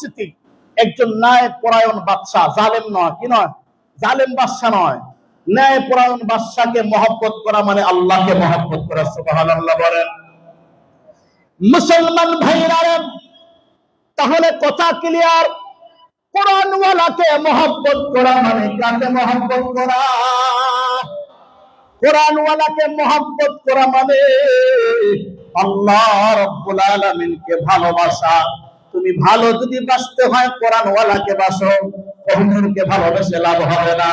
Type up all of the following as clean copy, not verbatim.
পরিস্থিতি একজন ন্যায় পরায়ণ বাদশা, জালেম নয়, কি নয়, জালেম বাদশা নয়, ন্যায় পরায়ণ বাদশাকে মহব্বত করা মানে আল্লাহকে মহব্বত করা। সুবহানাল্লাহ বলেন। মুসলমান ভাইরা, তাহলে কথা ক্লিয়ার, কোরআনওয়ালাকে মহব্বত করা মানে কাকে মহব্বত করা? কোরআনওয়ালাকে মহব্বত করা মানে আল্লাহ রাব্বুল আলামিনকে ভালোবাসা। তুমি ভালো যদি বাসতে হয় কোরআনওয়ালাকে বাসো, হুজুরকে ভালোবেসে লাভ হবে না,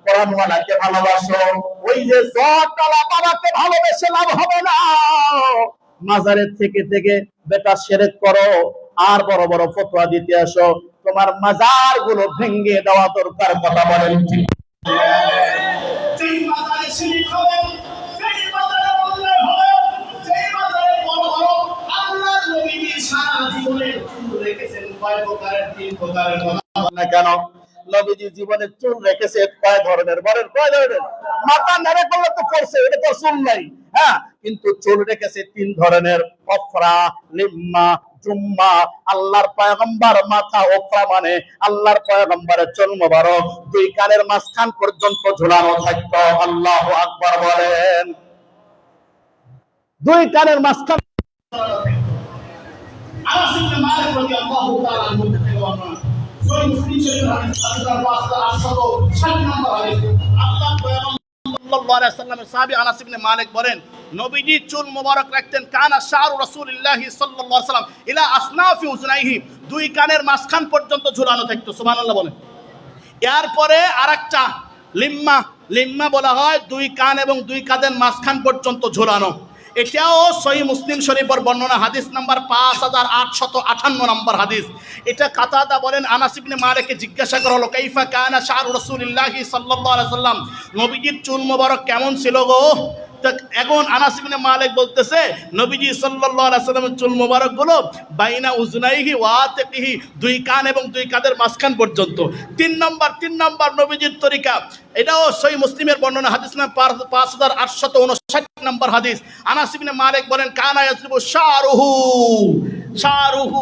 কোরআনওয়ালাকে ভালোবাসো। ওই যে জটলা বাবাকে ভালোবেসে লাভ হবে না, মাজারের থেকে থেকে বেটা শিরক করো আর বড় বড় ফতোয়া দিতে আসো, তোমার মাজার গুলো ভেঙে দেওয়া দরকার। কথা বলেন ঠিক? যেই মাজারে শিরক হবে, যেই মাজারে অন্যায় হবে, যেই মাজারে বড় বড় আল্লাহর নবী সারা জীবনে চুল রেখেছেন কয় প্রকারের, 3 প্রকারের। কথা না কেন? নবীজি জীবনে চুল রেখেছে কয় ধরনের? বলেন কয় ধরনের? মাথা নেড়ে করলে তো করছে, এটা তো চুল নাই, হ্যাঁ, কিন্তু চুল রেখেছে 3 ধরনের, ওফরা, লিম্মা, জুম্মা। আল্লাহর পয়গম্বর মাথা ওফরা মানে আল্লাহর পয়গম্বরের চুল মোবারক 2 কানের মাঝখান পর্যন্ত ঝুলানো থাকতো। আল্লাহু আকবার বলেন। 2 কানের মাঝখান। আনাস ইবনে মালিক রাদিয়াল্লাহু তাআলা আনহু থেকে বর্ণনা, সহিহ মুসলিম শরীফের হাদিস 5860 নম্বর হাদিস। আল্লাহ পয়গম্বর সাল্লাল্লাহু আলাইহি ওয়াসাল্লামের সাহাবী আনাস ইবনে মালিক বলেন, নবীজি চুল মোবারক রাখতেন কানা শারু রাসূলুল্লাহি সাল্লাল্লাহু আলাইহি ওয়াসাল্লাম ইলা আসনাফি উযনাইহি, 2 কানের মাঝখান পর্যন্ত ঝুলানো থাকতো। সুবহানাল্লাহ বলেন। এরপরে আরেকটা লিম্মা, লিম্মা বলা হয় 2 কান এবং 2 কাঁধের মাঝখান পর্যন্ত ঝুলানো। এটাও সহিহ মুসলিম শরীফের বর্ণনা, হাদিস নাম্বার 5858 নম্বর হাদিস। এটা কাতাদা বলেন, আনাস ইবনে মালিককে জিজ্ঞাসা করা হলো, কাইফা কানা শারু রাসূলুল্লাহি সাল্লাল্লাহু আলাইহি ওয়াসাল্লাম, নবীজির চুল মোবারক কেমন ছিল গো? এখন আনাস ইবনে মালিক বলতেছে, নবীজি সাল্লাল্লাহু আলাইহি ওয়াসাল্লামের চুল মোবারক গুলো বাইনা উযনাইহি ওয়া আতিকিহি, 2 কান এবং 2 কাঁধের মাঝখান পর্যন্ত। 3 নম্বর নবীজির তরিকা, এটাও সহিহ মুসলিমের বর্ণনা, হাদিস নাম্বার 5859 নম্বর হাদিস। আনাস ইবনে মালিক বলেন, কানা ইয়াসরিবু শারুহু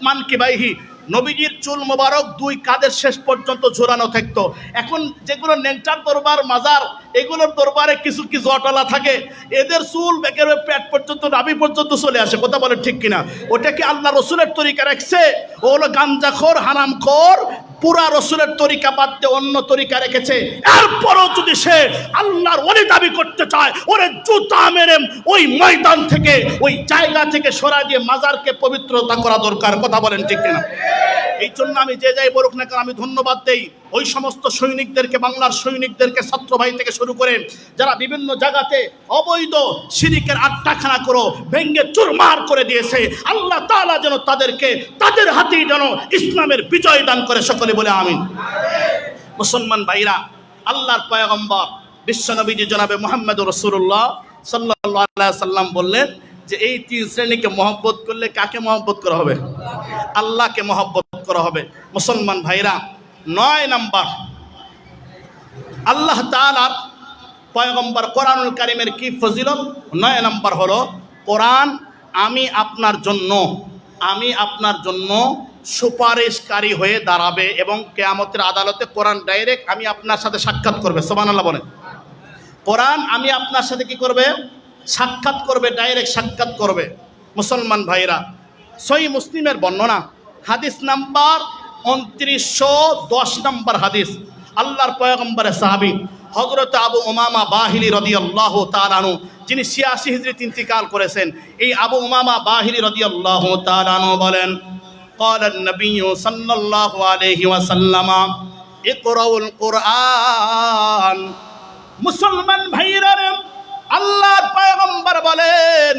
মানকিবাইহি, নবীজির চুল মোবারক 2 কাঁধের শেষ পর্যন্ত ঝোলানো থাকতো। এখন যেগুলো নেংটার দরবার মাজার, এগুলোর দরবারে কিছু কি জটলা থাকে, এদের চুল বেকের পেট পর্যন্ত, নাভি পর্যন্ত চলে আসে। কথা বলেন ঠিক কিনা? ওটা কি আল্লাহ রসুলের তরিকা রাখছে? ও হলো গাঞ্জাখোর, হারামখোর, পুরা রসুলের তরিকা বাদ দিয়ে অন্য তরিকা রেখেছে। এরপরও যদি সে আল্লাহর ওলি দাবি করতে চায়, ওরে জুতা মেরে ওই ময়দান থেকে, ওই জায়গা থেকে সরাই দিয়ে মাজারকে পবিত্রতা করা দরকার। কথা বলেন ঠিক কিনা? এই জন্য আমি যে যাই বলুক না কেন, আমি ধন্যবাদ দেই ওই সমস্ত সৈনিকদেরকে, বাংলার সৈনিকদেরকে, ছাত্র ভাই থেকে শুরু করে যারা বিভিন্ন জায়গাতে অবৈধ শিরিকের আড্ডাখানা করো ভেঙ্গে চুরমার করে দিয়েছে। আল্লাহ তাআলা যেন তাদেরকে, তাদের হাতেই যেন ইসলামের বিজয় দান করে, সকলে বলে আমিন। মুসলমান ভাইরা, আল্লাহর পয়গম্বর বিশ্বনবীজি জনাবে মুহাম্মদুর রাসূলুল্লাহ সাল্লাল্লাহু আলাইহি ওয়াসাল্লাম বললেন যে এই 3 শ্রেণীকে মহব্বত করলে কাকে মহব্বত করা হবে? আল্লাহকে মহব্বত করা হবে। মুসলমান ভাইরা, 9 নম্বর আল্লাহ তাআলার পয়গম্বর কোরআনুল কারীমের কি ফজিলত? 9 নম্বর হলো, কোরআন আমি আপনার জন্য সুপারিশকারী হয়ে দাঁড়াবে এবং কিয়ামতের আদালতে কোরআন ডাইরেক্ট আমি আপনার সাথে সাক্ষাৎ করবে। সুবহানাল্লাহ বলেন। কোরআন আমি আপনার সাথে কি করবে? সাক্ষাৎ করবে, ডাইরেক্ট সাক্ষাৎ করবে। মুসলমান ভাইরা, সহিহ মুসলিমের বর্ণনা, হাদিস নাম্বার 2910 নম্বর হাদিস। আল্লাহর পয়গম্বরের সাহাবী হযরত আবু উমামা বাহিলি রাদিয়াল্লাহু তাআলা আনহু, যিনি 86 হিজরিতে ইন্তিকাল করেছেন, এই আবু উমামা বাহিলি রাদিয়াল্লাহু তাআলা আনহু বলেন, قال النبي صلى الله عليه وسلم اقرأوا القرآن। মুসলমান ভাইরা, আল্লাহর পয়গম্বর বলেন,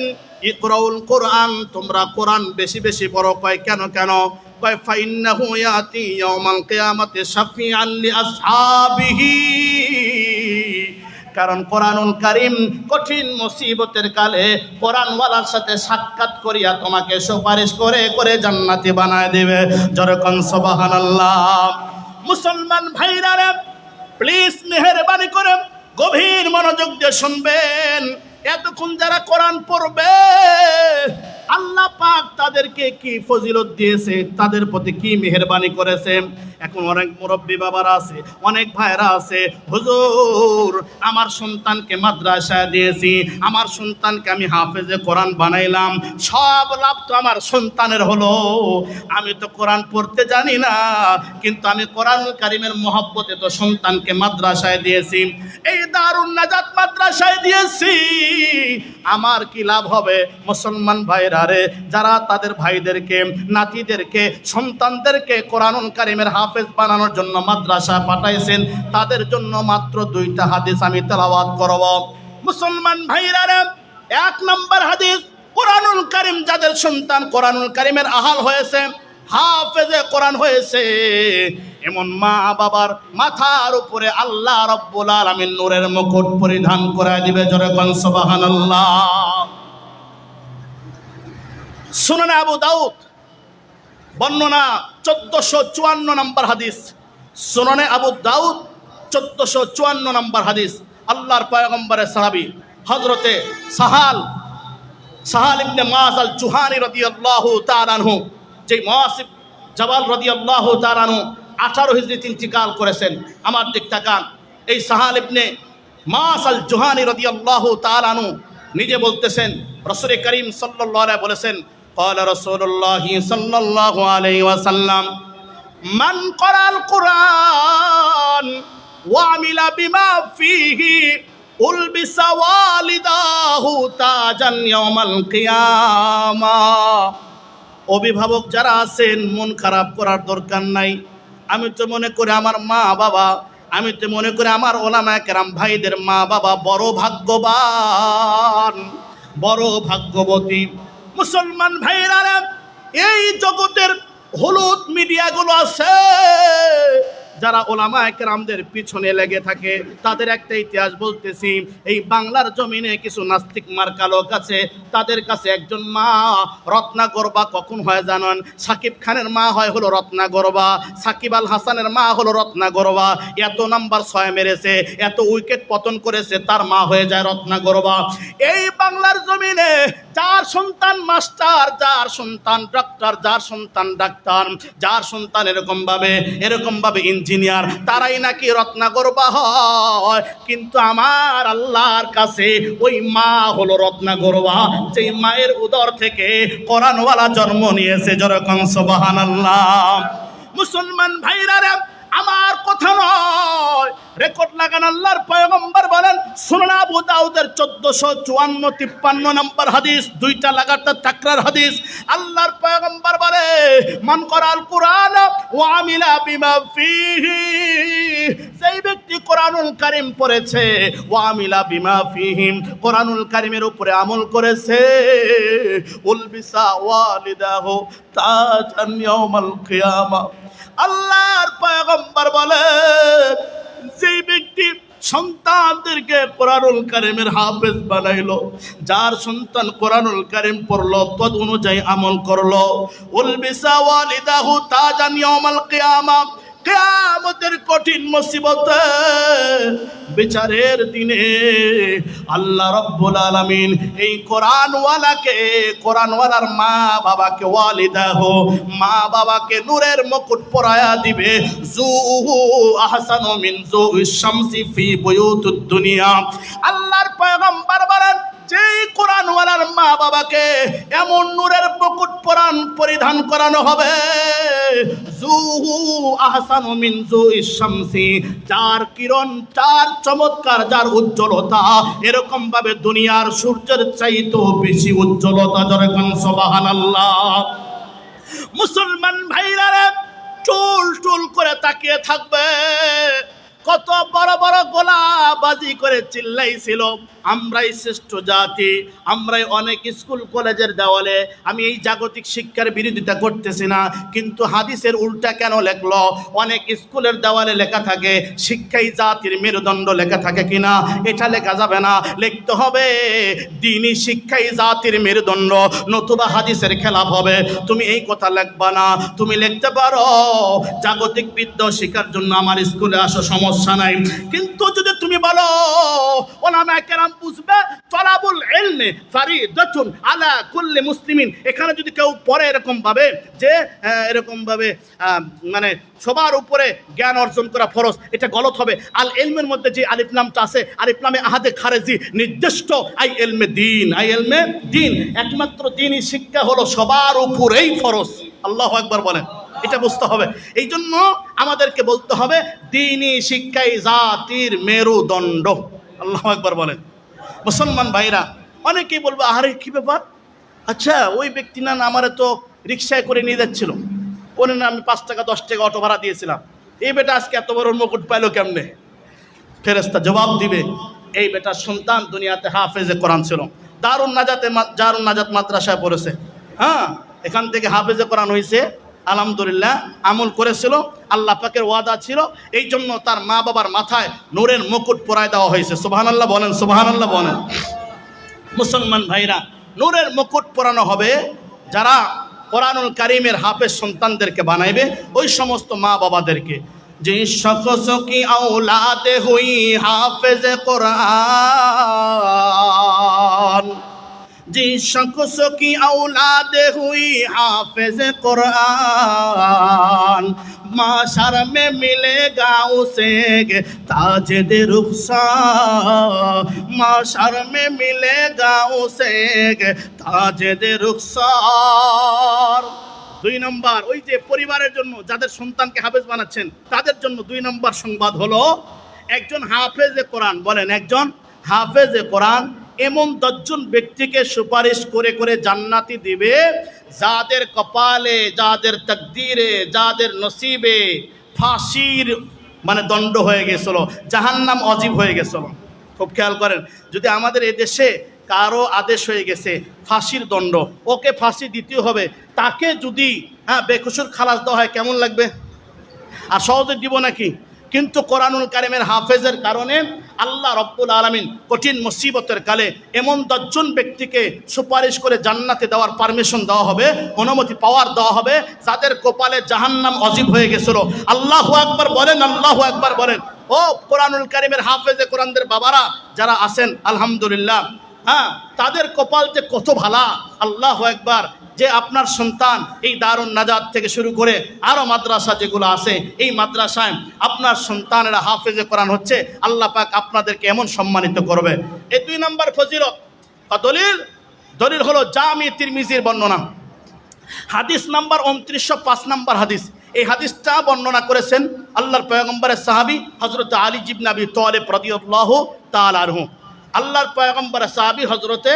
ইকরাউল কোরআন, তোমরা কোরআন বেশি বেশি পড়ো। কয় কেন? কয় ফাইন্নাহু ইয়াতি ইয়াউমাল কিয়ামাতি শাফিআন লিআসহাবিহি, কারণ কোরআনুল কারীম কঠিন মুসিবতের কালে কোরআনওয়ালার সাথে সাক্ষাৎ করিয়া তোমাকে সুপারিশ করে করে জান্নাতি বানায় দেবে। যেরকম সুবহানাল্লাহ। মুসলমান ভাইরা, প্লিজ মেহেরবানি করে গভীর মনোযোগ দিয়ে শুনবেন। এতক্ষণ যারা কোরআন পড়বে, আল্লাহ পাক তাদেরকে কি ফজিলত দিয়েছে, তাদের প্রতি কি মেহেরবানি করেছে। এখন অনেক মুরব্বী বাবারা আছে, অনেক ভাইরা আছে, হুজুর আমার সন্তানকে মাদ্রাসায় দিয়েছি, আমার সন্তানকে আমি হাফেজে কোরআন বানাইলাম, সব লাভ তো আমার সন্তানের হলো, আমি তো কোরআন পড়তে জানি না, কিন্তু আমি কোরআনুল কারীমের মহব্বতে তো সন্তানকে মাদ্রাসায় দিয়েছি, এই দারুন নাজাত মাদ্রাসায় দিয়েছি, আমার কি লাভ হবে? মুসলমান ভাইরা রে, যারা তাদের ভাইদেরকে, নাতিদেরকে, সন্তানদেরকে কোরআনুল কারীমের হাফেজ বানানোর জন্য মাদ্রাসা পাঠাইছেন, তাদের জন্য মাত্র 2টা হাদিস আমি তেলাওয়াত করব। মুসলমান ভাইরা রে, 1 নম্বর হাদিস, কোরআনুল কারীম যাদের সন্তান কোরআনুল কারীমের আহাল হয়েছে, হাফেজে কোরআন হয়েছে, এমন মা বাবার মাথার উপরে আল্লাহ রাব্বুল আলামিন নূরের মুকুট পরিধান করায় দিবে। জোরে কোন সুবহানাল্লাহ। সুনানে আবু দাউদ বর্ণনা 1454 নম্বর হাদিস, সুনানে আবু দাউদ 1454 নম্বর হাদিস, আল্লাহর পয়গম্বরের সাহাবী হযরতে সাহাল ইবনে মুআয আল জুহানী রাদিয়াল্লাহু তাআলা আনহু, যে মুআয জাবাল রাদিয়াল্লাহু তাআলা আনহু 18 হিজরিতে ইন্তিকাল করেছেন। আমার দিক তাকান, এই সাহাল ইবনে মুআয আল জুহানী রাদিয়াল্লাহু তাআলা আনহু নিজে বলতেছেন, রাসূল করিম সাল্লাল্লাহু আলাইহি বলেছেন, قال رسول الله صلى الله عليه وسلم من قرأ القرآن وعمل بما فيه ألبس والداه تاجا يوم القيامة। অভিভাবক যারা আছেন, মন খারাপ করার দরকার নাই। আমি তো মনে করি আমার মা বাবা, আমি তো মনে করি আমার ওলামায়ে কেরাম ভাইদের মা বাবা বড় ভাগ্যবান, বড় ভাগ্যবতী। মুসলমান ভাইরা, এই জগতের হলুদ মিডিয়াগুলো আছে, যারা ওলামায়ে কেরামদের পিছনে লেগে থাকে, তাদের একটা ইতিহাস বলতেছি। এই বাংলার জমিনে কিছু নাস্তিক মার্কা লোক আছে, তাদের কাছে একজন মা রত্নাগর্বা কখন হয় জানেন? সাকিব খানের মা হয় হলো রত্নাগর্বা, সাকিব আল হাসানের মা হলো রত্নাগর্বা, এত নাম্বার 6 মেরেছে, এত উইকেট পতন করেছে, তার মা হয়ে যায় রত্নাগর্বা। এই বাংলার জমিনে যার সন্তান মাস্টার, যার সন্তান ডক্টর, যার সন্তান ডাক্তার, যার সন্তান এরকম ভাবে ইঞ্জিনিয়ার, তারাই নাকি রত্নাগর্বা হয়। কিন্তু আমার আল্লাহর কাছে ওই মা হলো রত্নাগর্বা, যেই মায়ের উদর থেকে কোরআনওয়ালা জন্ম নিয়েছে। যেরকম সুবহানাল্লাহ। মুসলমান ভাইরা, আমার কথা নয়, রেকর্ড লাগান, আল্লাহর পয়গম্বর বলেন, সুনানে আবু দাউদের 1454-53 নম্বর হাদিস, 2টা লাগাতার তাকরার হাদিস। আল্লাহর পয়গম্বর বলে, মান করাল কুরআন ওয়া আমিলা বিমা ফিহি, সেই ব্যক্তি কোরআনুল কারীম পড়েছে, ওয়া আমিলা বিমা ফিহি, কোরআনুল কারীমের উপরে আমল করেছে, উলবিসা ওয়ালিদাহু তাজান ইয়াউমাল কিয়ামা। আল্লাহর পয়গম্বর বলে, যেই ব্যক্তি সন্তানদেরকে কোরআনুল কারীমের হাফেজ বানাইলো, যার সন্তান কোরআনুল কারীম পড়লো, তদ অনুযায়ী আমল করলো, উলবিসা ওয়ালিদাহু তাজান ইয়াউমাল কিয়ামা, কিয়ামতের কঠিন মুসিবতে, বিচারের দিনে আল্লাহ রাব্বুল আলামিন এই কোরআনওয়ালাকে, কোরআনওয়ালার মা বাবাকে, ওয়ালিদাহু, মা বাবাকে নূরের মুকুট পরায়া দিবে, জুহু আহসানু মিন জুইশ শামসি ফি বুয়ুতুদ দুনিয়া। আল্লাহর পয়গম্বর বলেন, যেই কোরআনওয়ালার মা বাবাকে এমন নূরের মুকুট পরিধান করানো হবে, জুহু আহসানু মিন জুইশ শামসি, যার কিরণ, যার চমৎকার, যার উজ্জ্বলতা এরকম ভাবে দুনিয়ার সূর্যের চাইতেও বেশি উজ্জ্বলতা। যেরকম সুবহানাল্লাহ। মুসলমান ভাইরা, চুল করে তাকিয়ে থাকবে। কত বড় বড় গোলাবাজি করে চিল্লাইছিল, আমরাই শ্রেষ্ঠ জাতি, আমরাই অনেক স্কুল কলেজের দেওয়ালে, আমি এই জাগতিক শিক্ষার বিরোধিতা করতেছি না, কিন্তু হাদিসের উল্টা কেন লেখলো? অনেক স্কুলের দেওয়ালে লেখা থাকে শিক্ষাই জাতির মেরুদণ্ড, লেখা থাকে কিনা? এটা লেখা যাবে না, লিখতে হবে দ্বীনি শিক্ষাই জাতির মেরুদণ্ড, নতুবা হাদিসের খেলাফ হবে। তুমি এই কথা লিখবা না, তুমি লিখতে পারো জাগতিক বিদ্যা শেখার জন্য আমার স্কুলে আসো, সমস্যা নাই, কিন্তু কিন্তু যদি তুমি বলো উলামায়ে কেরাম বুঝবে তলাবুল ইলমি ফারিদাতুন আলা কুল্লি মুসলিমিন, এখানে যদি কেউ পড়ে এরকম ভাবে যে এরকম ভাবে মানে সবার উপরে জ্ঞান অর্জন করা ফরজ, এটা গলত হবে। আল ইলমের মধ্যে যে আলিফ লামটা আছে, আলিফ লামে আহাদে খারেজি নির্দিষ্ট আই ইলমে দ্বীন, আই ইলমে দ্বীন, একমাত্র দ্বীনি শিক্ষা হলো সবার উপরেই ফরজ। আল্লাহু আকবার বলেন, এটা বুঝতে হবে। এই জন্য আমাদেরকে বলতে হবে দ্বীনি শিক্ষাই জাতির মেরুদণ্ড। আল্লাহু আকবার বলেন। মুসলমান ভাইরা, অনেকেই বলবে আরে কি ব্যাপার, আচ্ছা ওই ব্যক্তি না আমারে তো রিক্সায় করে নিয়ে যাচ্ছিল, ওনে না আমি 5 টাকা 10 টাকা অটো ভাড়া দিয়েছিলাম, এই বেটা আজকে এত বড় মুকুট পাইলো কেমনে? ফেরেশতা জবাব দিবে এই বেটার সন্তান দুনিয়াতে হাফেজে কোরআন ছিল, দারুন নাজাত মাদ্রাসায় পড়েছে, হ্যাঁ এখান থেকে হাফেজে কোরআন হয়েছে, আলহামদুলিল্লাহ আমল করেছিল, আল্লাহ পাকের ওয়াদা ছিল, এই জন্য তার মা বাবার মাথায় নূরের মুকুট পরায় দেওয়া হয়েছে। সুবহানাল্লাহ বলেন, সুবহানাল্লাহ বলেন। মুসলমান ভাইরা, নূরের মুকুট পরানো হবে যারা কোরআনুল কারীমের হাফেজ সন্তানদেরকে বানাইবে, ওই সমস্ত মা বাবাদেরকে। जिस शख्स की औलाद हुई हाफिज कुरान, जिस शख्स की औलाद हुई हाफिज कुरान, माशर में मिलेगा उसे ताजिद रुखसार, माशर में मिलेगा उसे ताजिद रुखसार। 2 নম্বর, ওই যে পরিবারের জন্য যাদের সন্তানকে হাফেজ বানাচ্ছেন তাদের জন্য 2 নম্বর সংবাদ হলো একজন হাফেজে কোরআন, বলেন একজন হাফেজে কোরআন এমন 10 জন ব্যক্তিকে সুপারিশ করে করে জান্নাতি দিবে যাদের কপালে, যাদের তাকদীরে, যাদের নসিবে ফাঁসির মানে দণ্ড হয়ে গেছিল, জাহান্নাম অজীব হয়ে গেছিল। খুব খেয়াল করেন, যদি আমাদের এই দেশে কারো আদেশ হয়ে গেছে ফাঁসির দণ্ড, ওকে ফাঁসি দিতে হবে, তাকে যদি বেকসুর খালাস দেওয়া হয় কেমন লাগবে? আর সহজে দিব নাকি? কিন্তু কোরআনুল কারীমের হাফেজের কারণে আল্লাহ রব্বুল আলামিন কঠিন মুসিবতের কালে এমন 10 জন ব্যক্তিকে সুপারিশ করে জান্নাতে দেওয়ার পারমিশন দেওয়া হবে, অনুমতি পাওয়ার দেওয়া হবে যাদের কপালে জাহান্নাম অজীব হয়ে গেছিল। আল্লাহু আকবার বলেন, আল্লাহু আকবার বলেন। ও কোরআনুল কারীমের হাফেজে কোরআনদের বাবারা যারা আছেন আলহামদুলিল্লাহ, হ্যাঁ তাদের কপাল যে কত ভালা, আল্লাহু আকবার, যে আপনার সন্তান এই দারুন নাজাত থেকে শুরু করে আরও মাদ্রাসা যেগুলো আছে, এই মাদ্রাসায় আপনার সন্তানেরা হাফেজে কোরআন হচ্ছে, আল্লাহ পাক আপনাদেরকে এমন সম্মানিত করবে। এই 2 নম্বর ফজিলত দলিল হলো জামি তিরমিজির বর্ণনা, হাদিস নাম্বার 2905 নম্বর হাদিস। এই হাদিসটা বর্ণনা করেছেন আল্লাহর পয়গম্বরের সাহাবী হযরত আলী ইবনে আবি তালিব রাদিয়াল্লাহু তাআলা আনহু। আল্লাহর পয়গম্বরের সাহাবী হযরতে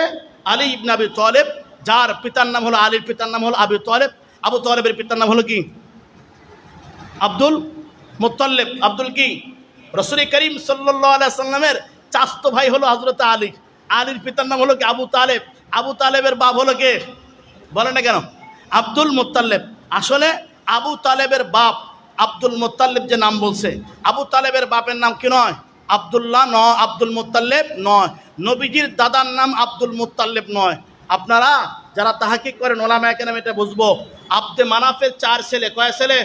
আলী ইবনে আবি তালিব, যার পিতার নাম হলো, আলীর পিতার নাম হলো আবু তালেব, আবু তালেবের পিতার নাম হলো কি? Abdul Muttalib. আব্দুল কি? রাসূল করিম সাল্লাল্লাহু আলাইহি সাল্লামের চাচতো ভাই হলো হযরত আলী, আলীর পিতার নাম হলো কি? আবু তালেব। আবু তালেবের বাপ হলো কে? বলে না কেন? Abdul Muttalib. আসলে আবু তালেবের বাপ আব্দুল মুত্তালিব যে নাম বলছে, আবু তালেবের বাপের নাম কি নয়? আব্দুল্লাহ নয়, আব্দুল মুত্তালিব নয়, নবীজির দাদার নাম আব্দুল মুত্তালিব নয়। আপনারা যারা তাহাকিক করেন ওলামায়ে কেরাম এটা বুঝবো, আব্দে মানাফের 4 ছেলে, কয় ছেলে?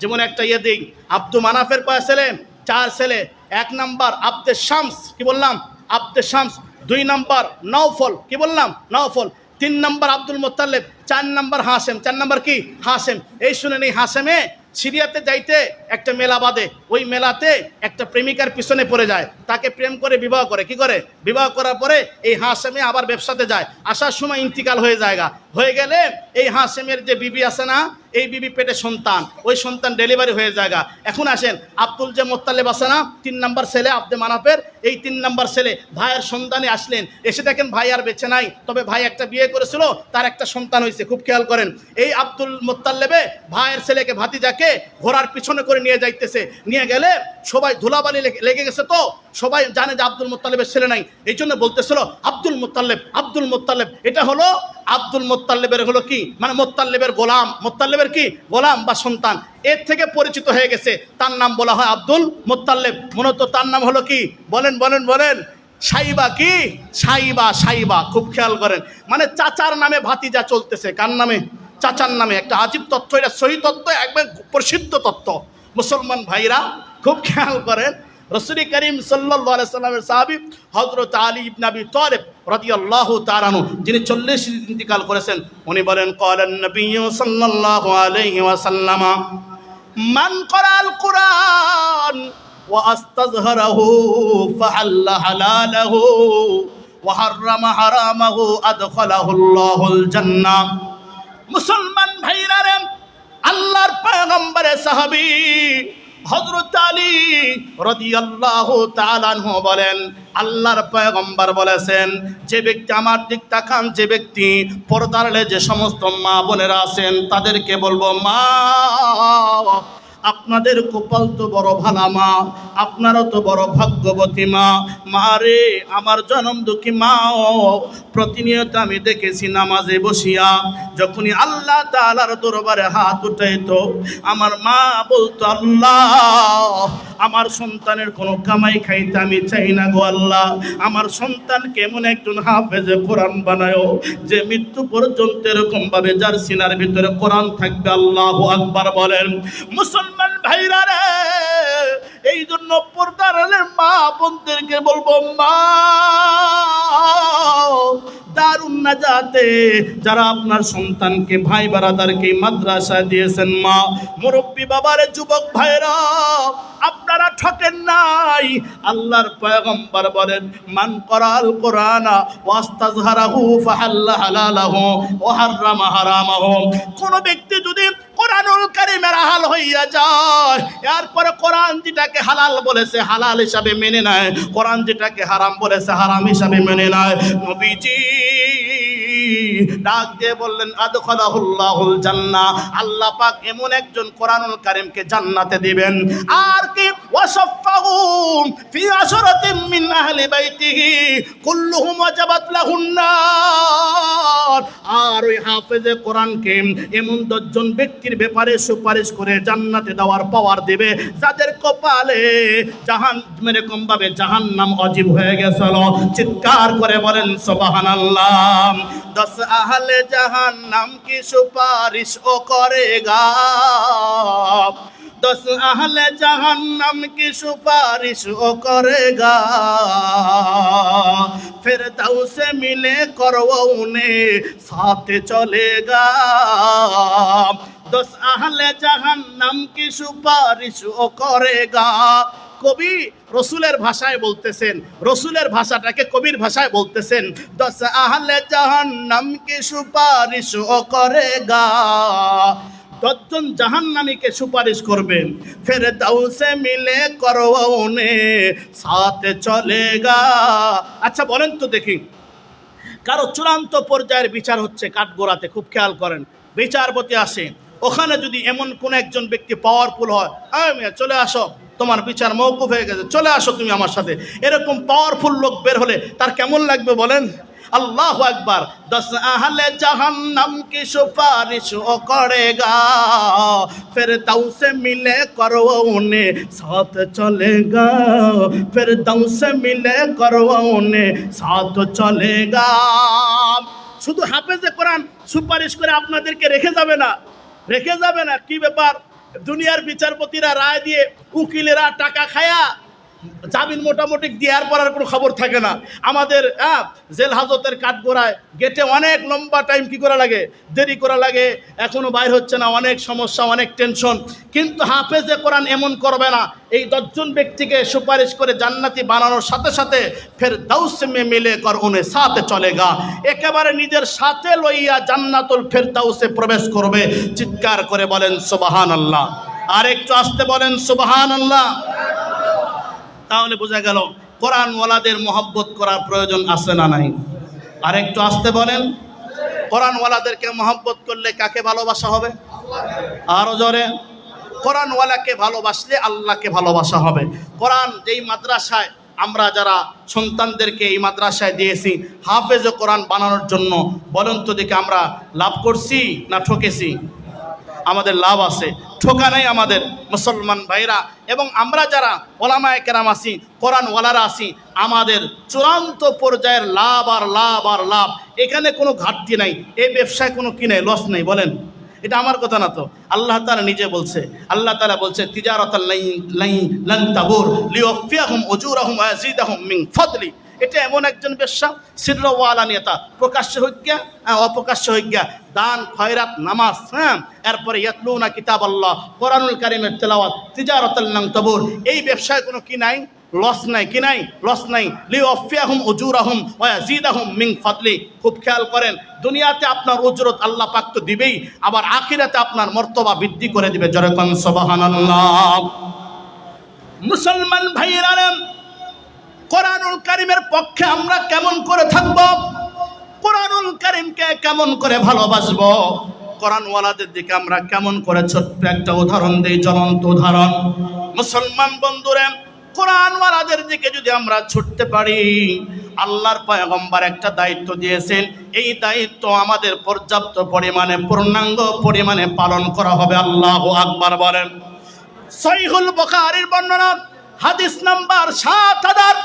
যেমন একটা ইয়ে দিই, আব্দু মানাফের কয় ছেলে? 4 ছেলে। 1 নম্বর আব্দে শামস, কি বললাম? আব্দে শামস। 2 নম্বর নওফল, কি বললাম? নওফল। 3 নম্বর আব্দুল মুত্তালিব। 4 নম্বর হাশেম। 4 নম্বর কি? হাশেম। এই শুনেন, এই হাশেমে সিরিয়াতে যাইতে একটা মেলা বাঁধে, ওই মেলাতে একটা প্রেমিকার পিছনে পড়ে যায়, তাকে প্রেম করে বিবাহ করে। কি করে? বিবাহ করার পরে এই হাশেমে আবার ব্যবসাতে যায়, আসার সময় ইন্তিকাল হয়ে যায়। হয়ে গেলে এই হাশেমের যে বিবি আছে না, এই বিবি পেটে সন্তান, ওই সন্তান ডেলিভারি হয়ে যায়। এখন আসেন আব্দুল যে মুত্তালিব আছে না, 3 নম্বর ছেলে আব্দে মানাফের, এই 3 নম্বর ছেলে ভাইয়ের সন্তানে আসলেন, এসে দেখেন ভাই আর বেঁচে নাই, তবে ভাই একটা বিয়ে করেছিল, তার একটা সন্তান হয়েছে। খুব খেয়াল করেন, এই আব্দুল মুত্তালিবে ভাইয়ের ছেলেকে ভাতিজাকে ঘোড়ার পিছনে করে নিয়ে যাইতেছে, নিয়ে গেলে সবাই ধুলাবালি লেগে গেছে, তো সবাই জানে যে আব্দুল মুত্তালিবের ছেলে নাই, এই জন্য বলতেছিল আব্দুল মুত্তালিব, আব্দুল মুত্তালিব। এটা হলো আব্দুল মুত্তালিবের হলো কি, মানে মুত্তালিবের গোলাম, মুত্তালিবের কি? গোলাম বা সন্তান, এর থেকে পরিচিত হয়ে গেছে, তার নাম বলা হয় আব্দুল মুত্তালিব। মূলত তার নাম হলো কি? বলেন বলেন বলেন। সাইবা। কি? সাইবা, সাইবা। খুব খেয়াল করেন, মানে চাচার নামে ভাতিজা চলতেছে। কার নামে? চাচার নামে। একটা আজীব তথ্য, এটা সহি তথ্য, একবার প্রসিদ্ধ তথ্য। মুসলমান ভাইরা খুব খেয়াল করেন, রাসূল করিম সাল্লাল্লাহু আলাইহি সাল্লামের সাহাবী হযরত আলী ইবনে আবি তালিব রাদিয়াল্লাহু তাআলা আনহু, যিনি 40 ইন্তিকাল করেছেন, উনি বলেন ক্বালান নবী সাল্লাল্লাহু আলাইহি ওয়াসাল্লাম মান ক্বারাআল কুরআন ওয়া আস্তাযহারাহু ফাআল্লা হালালাহু ওয়া হাররামা হারামাহু আদখালাহুল্লাহুল জান্নাহ। মুসলমান ভাইরা রে, আল্লাহর পয়গম্বরের সাহাবী হযরত আলী রাদিয়াল্লাহু তাআলা আনহু বলেন, আল্লাহর পয়গম্বর বলেছেন, যে ব্যক্তি আমার দিক তাকান, যে ব্যক্তি পর্দার আড়ালে যে সমস্ত মা বোনেরা আছেন তাদেরকে বলবো, মা আপনাদের কপাল তো বড় ভালা মা, আপনারও তো বড় ভাগ্যবতী মা। মা রে, আমার জনম দুঃখী মা, প্রতিনিয়ত আমি দেখেছি নামাজে বসিয়া যখনই আল্লাহ তাআলার দরবারে হাত উঠাইতো, আমার মা বলতো, আল্লাহ আমার সন্তানের কোনো কামাই খাইতে আমি চাই না গো আল্লাহ, আমার সন্তান কেমন একজন হাফেজে কোরআন বানায়ো, যে মৃত্যু পর্যন্ত এরকম ভাবে যার সিনার ভিতরে কোরআন থাকবে। আল্লাহু আকবার বলেন। মুসলমান ভাইরা রে, এই জন্য পর্দার আড়ালের মা বোনদেরকে বলবো, মা দারুন নাজাতে যারা আপনার সন্তানকে, ভাই বারাদারকে মাদ্রাসা দিয়েছেন, মা মুরব্বী বাবারে, যুবক ভাইরা আপনারা ঠকেন নাই। আল্লাহর পয়গম্বর বলেন, মান ক্বারাআল কুরআনা ওয়াস্তাযহারাহু ফাহাল্লা হালালাহু ওয়া হাররামা হারামাহু। কোন ব্যক্তি যদি কোরআনুল কারীমের আহাল হইয়া যায়, এরপরে কোরআন যেটাকে হালাল বলেছে হালাল হিসাবে মেনে নেয়, কোরআন যেটাকে হারাম বলেছে হারাম হিসাবে মেনে নেয়, নবীজি ডাক দিয়ে বললেন, আদখালাহুল্লাহুল জান্নাহ, আল্লাহ পাক এমন একজন কোরআনুল কারীমকে জান্নাতে দিবেন। আর কি ওয়াসাফাহুম ফি আশরাতিন মিন আহলি বাইতিহি কুল্লুহুম ওয়াজাবাত লাহুন নার। আর ওই হাফেজে কোরআনকে এমন 10 জন ব্যক্তির ব্যাপারে সুপারিশ করে জান্নাতে দেওয়ার পাওয়ার দেবে, যাদের কপালে এরকম ভাবে জাহান্নাম অজীব হয়ে গেছিল। চিৎকার করে বলেন সুবহানাল্লাহ। 10 আহলে জাহান্নাম কি সুপারিশ ও করেগা, 10 আহলে জাহান্নাম কি সুপারিশ ও করেগা, ফিরদাউসে মিলে করওনে সাথে চলেগা। 10 আহলে জাহান্নাম কি সুপারিশ ও করেগা। কবি রসুলের ভাষায় বলতেছেন, রসুলের ভাষাটাকে কবির ভাষায় বলতেছেন, 10 আহলে জাহান্নাম কি সুপারিশ ও করেগা। 10 জন জাহান্নামীকে সুপারিশ করবেন, ফিরদাউসে মিলে করওনে সাথে চলেগা। আচ্ছা বলেন তো দেখি, কারো চূড়ান্ত পর্যায়ের বিচার হচ্ছে কাঠগোড়াতে, খুব খেয়াল করেন, বিচারপতি আসে, ওখানে যদি এমন কোন একজন ব্যক্তি পাওয়ারফুল হয়, চলে আসো তোমার বিচার মওকুফ হয়ে গেছে, চলে আসো তুমি আমার সাথে, এরকম পাওয়ারফুল লোক বের হলে তার কেমন লাগবে বলেন? আল্লাহু আকবার। 10 আহলে জাহান্নাম কি সুপারিশ ও করেগা, ফিরদাউসে মিলে করওনে সাথ চলেগা, ফিরদাউসে মিলে করওনে সাথ চলেগা। শুধু হাফেজে কোরআন সুপারিশ করে আপনাদেরকে রেখে যাবে না, রেখে যাবে না। কি ব্যাপার, দুনিয়ার বিচারপতিরা রায় দিয়ে উকিলেরা টাকা খায়া জামিন মোটামুটি দেওয়ার পর আর কোনো খবর থাকে না। আমাদের জেল হাজতের কাঠগোড়ায় গেটে অনেক লম্বা টাইম কি করা লাগে, দেরি করা লাগে, এখনো বাইর হচ্ছে না, অনেক সমস্যা, অনেক টেনশন। কিন্তু হাফেজে কোরআন এমন করবে না, এই 10 জন ব্যক্তিকে সুপারিশ করে জান্নাতি বানানোর সাথে সাথে ফিরদাউস মে মিলে করওনে সাথে চলেগা, একেবারে নিজের সাথে লইয়া জান্নাতুল ফিরদাউসে প্রবেশ করবে। চিৎকার করে বলেন সুবহানাল্লাহ। আর একটু আসতে বলেন সুবহানাল্লাহ। তাহলে বোঝা গেল কোরআনওয়ালাদের মহব্বত করার প্রয়োজন আছে না নাই? আর একটু আসতে বলেন, কোরআনওয়ালাদেরকে মহব্বত করলে কাকে ভালোবাসা হবে? আরো জোরে, কোরআনওয়ালাকে ভালোবাসলে আল্লাহকে ভালোবাসা হবে। কোরআন যেই মাদ্রাসায় আমরা যারা সন্তানদেরকে এই মাদ্রাসায় দিয়েছি হাফেজে কোরআন বানানোর জন্য, বলেন তো দেখে আমরা লাভ করছি না ঠকেছি? আমাদের লাভ আছে, ঠোকা নেই আমাদের মুসলমান ভাইরা। এবং আমরা যারা ওলামায়ে কেরাম আছি, কোরআনওয়ালারা আছি, আমাদের চূড়ান্ত পর্যায়ের লাভ আর লাভ আর লাভ, এখানে কোনো ঘাটতি নাই, এই ব্যবসায় কোনো কি নেই, লস নেই। বলেন এটা আমার কথা না তো, আল্লাহ তাআলা নিজে বলছে। আল্লাহ তাআলা বলছে তিজারাতাল লান তাবুর লিওয়াফিয়াহুম উজুরাহুম ওয়া ইয়াজিদাহুম মিন ফাদলি। এটা এমন একজন বেশ্যা, সিরর ওয়া আলানিয়াতা, প্রকাশ্য হইজ্ঞা অপ্রকাশ্য হইজ্ঞা, দান খয়রাত নামাজ, এরপরে ইয়াতলুনা কিতাবাল্লাহ, কোরআনুল কারীমের তেলাওয়াত, তিজারাতাল লান তাবুর। এই ব্যবসায় কোনো কি নাই, লস নাই, কি নাই, লস নাই। লিওয়াফিয়াহুম উজুরাহুম ওয়া ইয়াজিদাহুম মিন ফাদলি। খুব খেয়াল করেন, দুনিয়াতে আপনার উজরত আল্লাহ পাক তো দিবেই, আবার আখিরাতে আপনার মর্তবা বৃদ্ধি করে দিবে। জোরে কোন সুবহানাল্লাহ। মুসলমান ভাইয়েরা, কোরআনুল কারীমের পক্ষে আমরা কেমন করে থাকব, কোরআনুল কারীমকে কেমন করে ভালোবাসবো, কোরআনওয়ালাদের দিকে আমরা কেমন করে, ছোট্ট একটা উদাহরণ দেই, জ্বলন্ত উদাহরণ। মুসলমান বন্ধুরা, কোরআনওয়ালাদের দিকে যদি আমরা ছুটতে পারি, আল্লাহর পয়গম্বর একটা দায়িত্ব দিয়েছেন, এই দায়িত্ব আমাদের পর্যাপ্ত পরিমাণে, পূর্ণাঙ্গ পরিমাণে পালন করা হবে। আল্লাহু আকবার বলেন। সহিহুল বুখারীর বর্ণনা, হাদিস নাম্বার ৭০০০,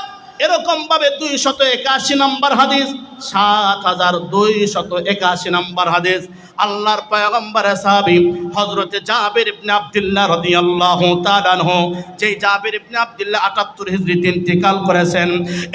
এরকম ভাবে ২৮১ নম্বর হাদিস, ৭২৮১ নম্বর হাদিস। আল্লাহর পয়গম্বর সাহাবী হযরতে জাবির ইবনে আব্দুল্লাহ রাদিয়াল্লাহু তাআলা আনহু, যেই জাবির ইবনে আব্দুল্লাহ ৭৮ হিজরিতে ইন্তেকাল করেছেন,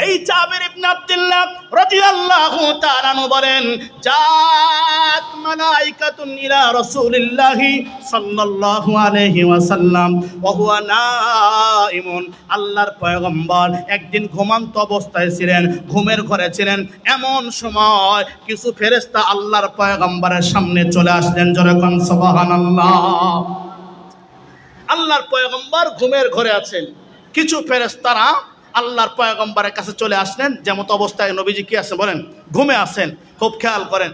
এই জাবির ইবনে আব্দুল্লাহ রাদিয়াল্লাহু তাআলা আনহু বলেন, জাত মালাইকাতুন ইলা রাসূলিল্লাহি সাল্লাল্লাহু আলাইহি ওয়াসাল্লাম ওয়া হুয়া নাইমুন। আল্লাহর পয়গম্বর একদিন ঘুমন্ত অবস্থায় ছিলেন, ঘুমের ঘরে ছিলেন, এমন সময় কিছু ফেরেশতা আল্লাহর পয়গম্বরের সামনে চলে আসলেন। জোরে কোন সুবহানাল্লাহ। আল্লাহর পয়গম্বর ঘুমের ঘরে আছেন, কিছু ফেরেশতারা আল্লাহর পয়গম্বরের কাছে চলে আসলেন। যেমন অবস্থায় নবীজি কি আছে বলেন, ঘুমে আছেন। খুব খেয়াল করেন,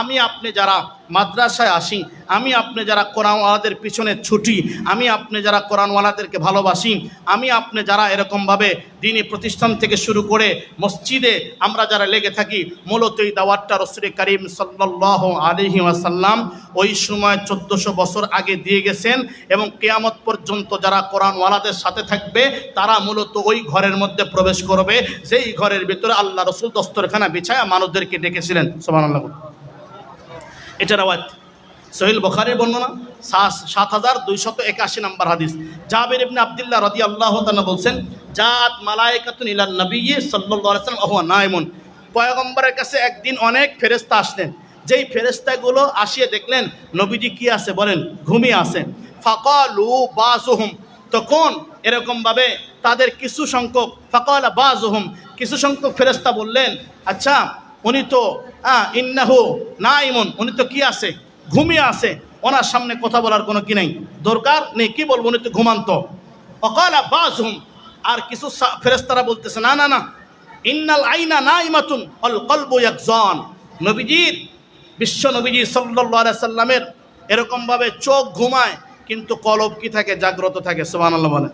আমি আপনি যারা মাদ্রাসায় আসি, আমি আপনি যারা কোরআনওয়ালাদের পিছনে ছুটি, আমি আপনি যারা কোরআনওয়ালাদেরকে ভালোবাসি, আমি আপনি যারা এরকমভাবে দ্বীনি প্রতিষ্ঠান থেকে শুরু করে মসজিদে আমরা যারা লেগে থাকি, মূলত এই দাওয়াতটা রাসূল করিম সাল্লাল্লাহু আলাইহি ওয়াসাল্লাম ওই সময় ১৪০০ বছর আগে দিয়ে গেছেন, এবং কিয়ামত পর্যন্ত যারা কোরআনওয়ালাদের সাথে থাকবে তারা মূলত ওই ঘরের মধ্যে প্রবেশ করবে, যেই ঘরের ভিতরে আল্লাহ রাসূল দস্তরখানা বিছায়া মানুষদেরকে ডেকেছিলেন। সুবহানাল্লাহ। এটা রাওয়ায়াত, সহিহ বুখারীর বর্ণনা, ৭২৮১ নম্বর হাদিস। জাবির ইবনে আব্দুল্লাহ রাদিয়াল্লাহু তাআলা বলছেন, জাত মালায়েকাতুন ইলান নবিয়্যি সাল্লাল্লাহু আলাইহি ওয়াসাল্লাম ওয়া হুয়া নাইমুন। পয়গম্বরের কাছে একদিন অনেক ফেরেশতা আসলেন, যেই ফেরেশতাগুলো আসিয়ে দেখলেন নবীজি কি আছে বলেন, ঘুমিয়ে আছেন। ফাকালু বাযুহুম, তখন এরকমভাবে তাদের কিছু সংখ্যক, ফাকালা বাযুহুম, কিছু সংখ্যক ফেরেশতা বললেন, আচ্ছা উনি তো ইন্নাহু নাইমুন, উনি তো কি আছে, ঘুমিয়ে আছে, ওনার সামনে কথা বলার কোনো কি নেই, দরকার নেই, কি বলবো, উনি তো ঘুমান্ত। ওয়াকালা বাযুহুম, আর কিছু ফেরেশতারা বলতেছে, না না না, ইন্নাল আইনা নাইমাতুন ওয়াল কলবু ইয়াকজান। নবীজির, বিশ্ব নবীজি সাল্লাল্লাহু আলাইহি সাল্লামের এরকমভাবে চোখ ঘুমায়, কিন্তু কলব কি থাকে, জাগ্রত থাকে। সুবহানাল্লাহ বলেন।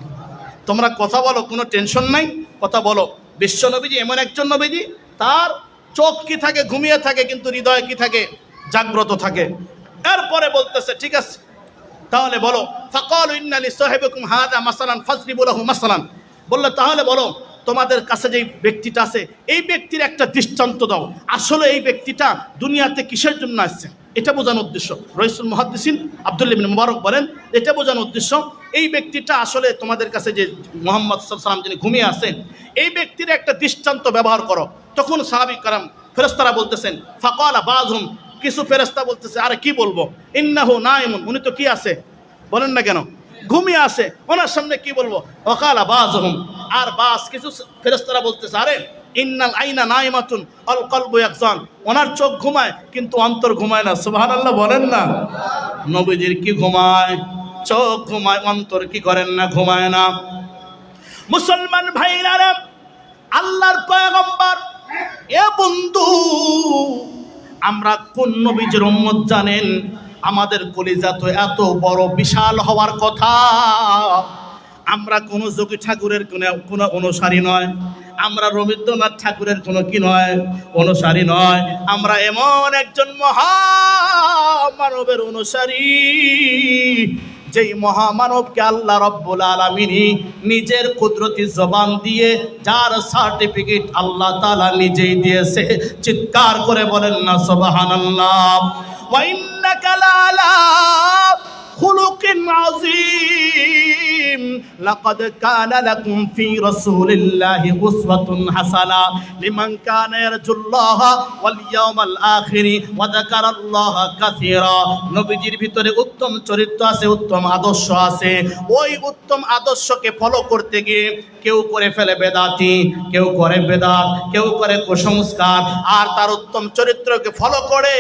তোমরা কথা বলো, কোনো টেনশন নাই, কথা বলো। বিশ্ব নবীজি এমন একজন নবীজি, তার চোখ কি থাকে, ঘুমিয়ে থাকে, কিন্তু হৃদয় কি থাকে, জাগ্রত থাকে। এরপরে বলতেছে, ঠিক আছে তাহলে বলো, ফাকালু ইন্না লিসাহিবিকুম হাযা মাসালান ফাজরিবু লাহু মাসালান, বললো তাহলে বলো তোমাদের কাছে যে ব্যক্তিটা আছে, এই ব্যক্তির একটা দৃষ্টান্ত দাও, আসলে এই ব্যক্তিটা দুনিয়াতে কিসের জন্য আসছে, এটা বোঝানোর উদ্দেশ্য। রইসুল মুহাদ্দিসিন আব্দুল্লাহ ইবনে মুবারক বলেন, এটা বোঝানোর উদ্দেশ্য এই ব্যক্তিটা আসলে তোমাদের কাছে যে মুহাম্মদ সাল্লাল্লাহু আলাইহি ওয়াসাল্লাম যিনি ঘুমিয়ে আছেন, এই ব্যক্তির একটা দৃষ্টান্ত ব্যবহার করো। তখন সাহাবী کرام ফেরেশতারা বলতেছেন, ফাকালা বাযুহুম, কিছু ফেরেশতা বলতেছে, আরে কি বলবো, ইন্নাহু নাইমুন, উনি তো কি আছে, বলেন না কেন, ঘুমিয়ে আছে, ওনার সামনে কি বলবো। ওয়াকালা বাযুহুম, আর বাস কিছু ফেরেশতারা বলতেছে, আরে ইন্নাল আইনা নাইমাতুন আল কলবু ইয়াকজান, ওনার চোখ ঘুমায় কিন্তু অন্তর ঘুমায় না। সুবহানাল্লাহ বলেন না। নবীজির কি ঘুমায়, চোখ ঘুমায়, অন্তর কি করেন না, ঘুমায় না। মুসলমান ভাইরা, আল্লাহর পয়গম্বর, এ বন্ধু, আমরা কোন নবীজির উম্মত জানেন? আমাদের কলিজা তো এত বড় বিশাল হওয়ার কথা। আমরা কোনো যোগী ঠাকুরের কোনো অনুসারী নয়, আমরা রবীন্দ্রনাথ ঠাকুরের কোনো কি নয়, অনুসারী নয়, আমরা এমন একজন মহামানবের অনুসারী, যেই মহামানবকে আল্লাহ রব্বুল আলামিন নিজের কুদরতি জবান দিয়ে, যার সার্টিফিকেট আল্লাহ তাআলা নিজেই দিয়েছে। চিৎকার করে বলেন না সুবহানাল্লাহ। ওয়া ইন্নাকা লাআলা খুলুকিন আযীম লাকাদ কানা লাকুম ফি রাসূলিল্লাহি উসওয়াতুন হাসানা লিমান কানা ইয়ারজুল্লাহা ওয়াল ইয়াউমাল আখির ওয়া যাকারাল্লাহা কাসীরা। নবীজির ভিতরে উত্তম চরিত্র আছে, উত্তম আদর্শ আছে। ওই উত্তম আদর্শকে ফলো করতে গিয়ে কেউ করে ফেলে বেদাতি, কেউ করে বেদাত, কেউ করে কুসংস্কার, আর তার উত্তম চরিত্রকে ফলো করে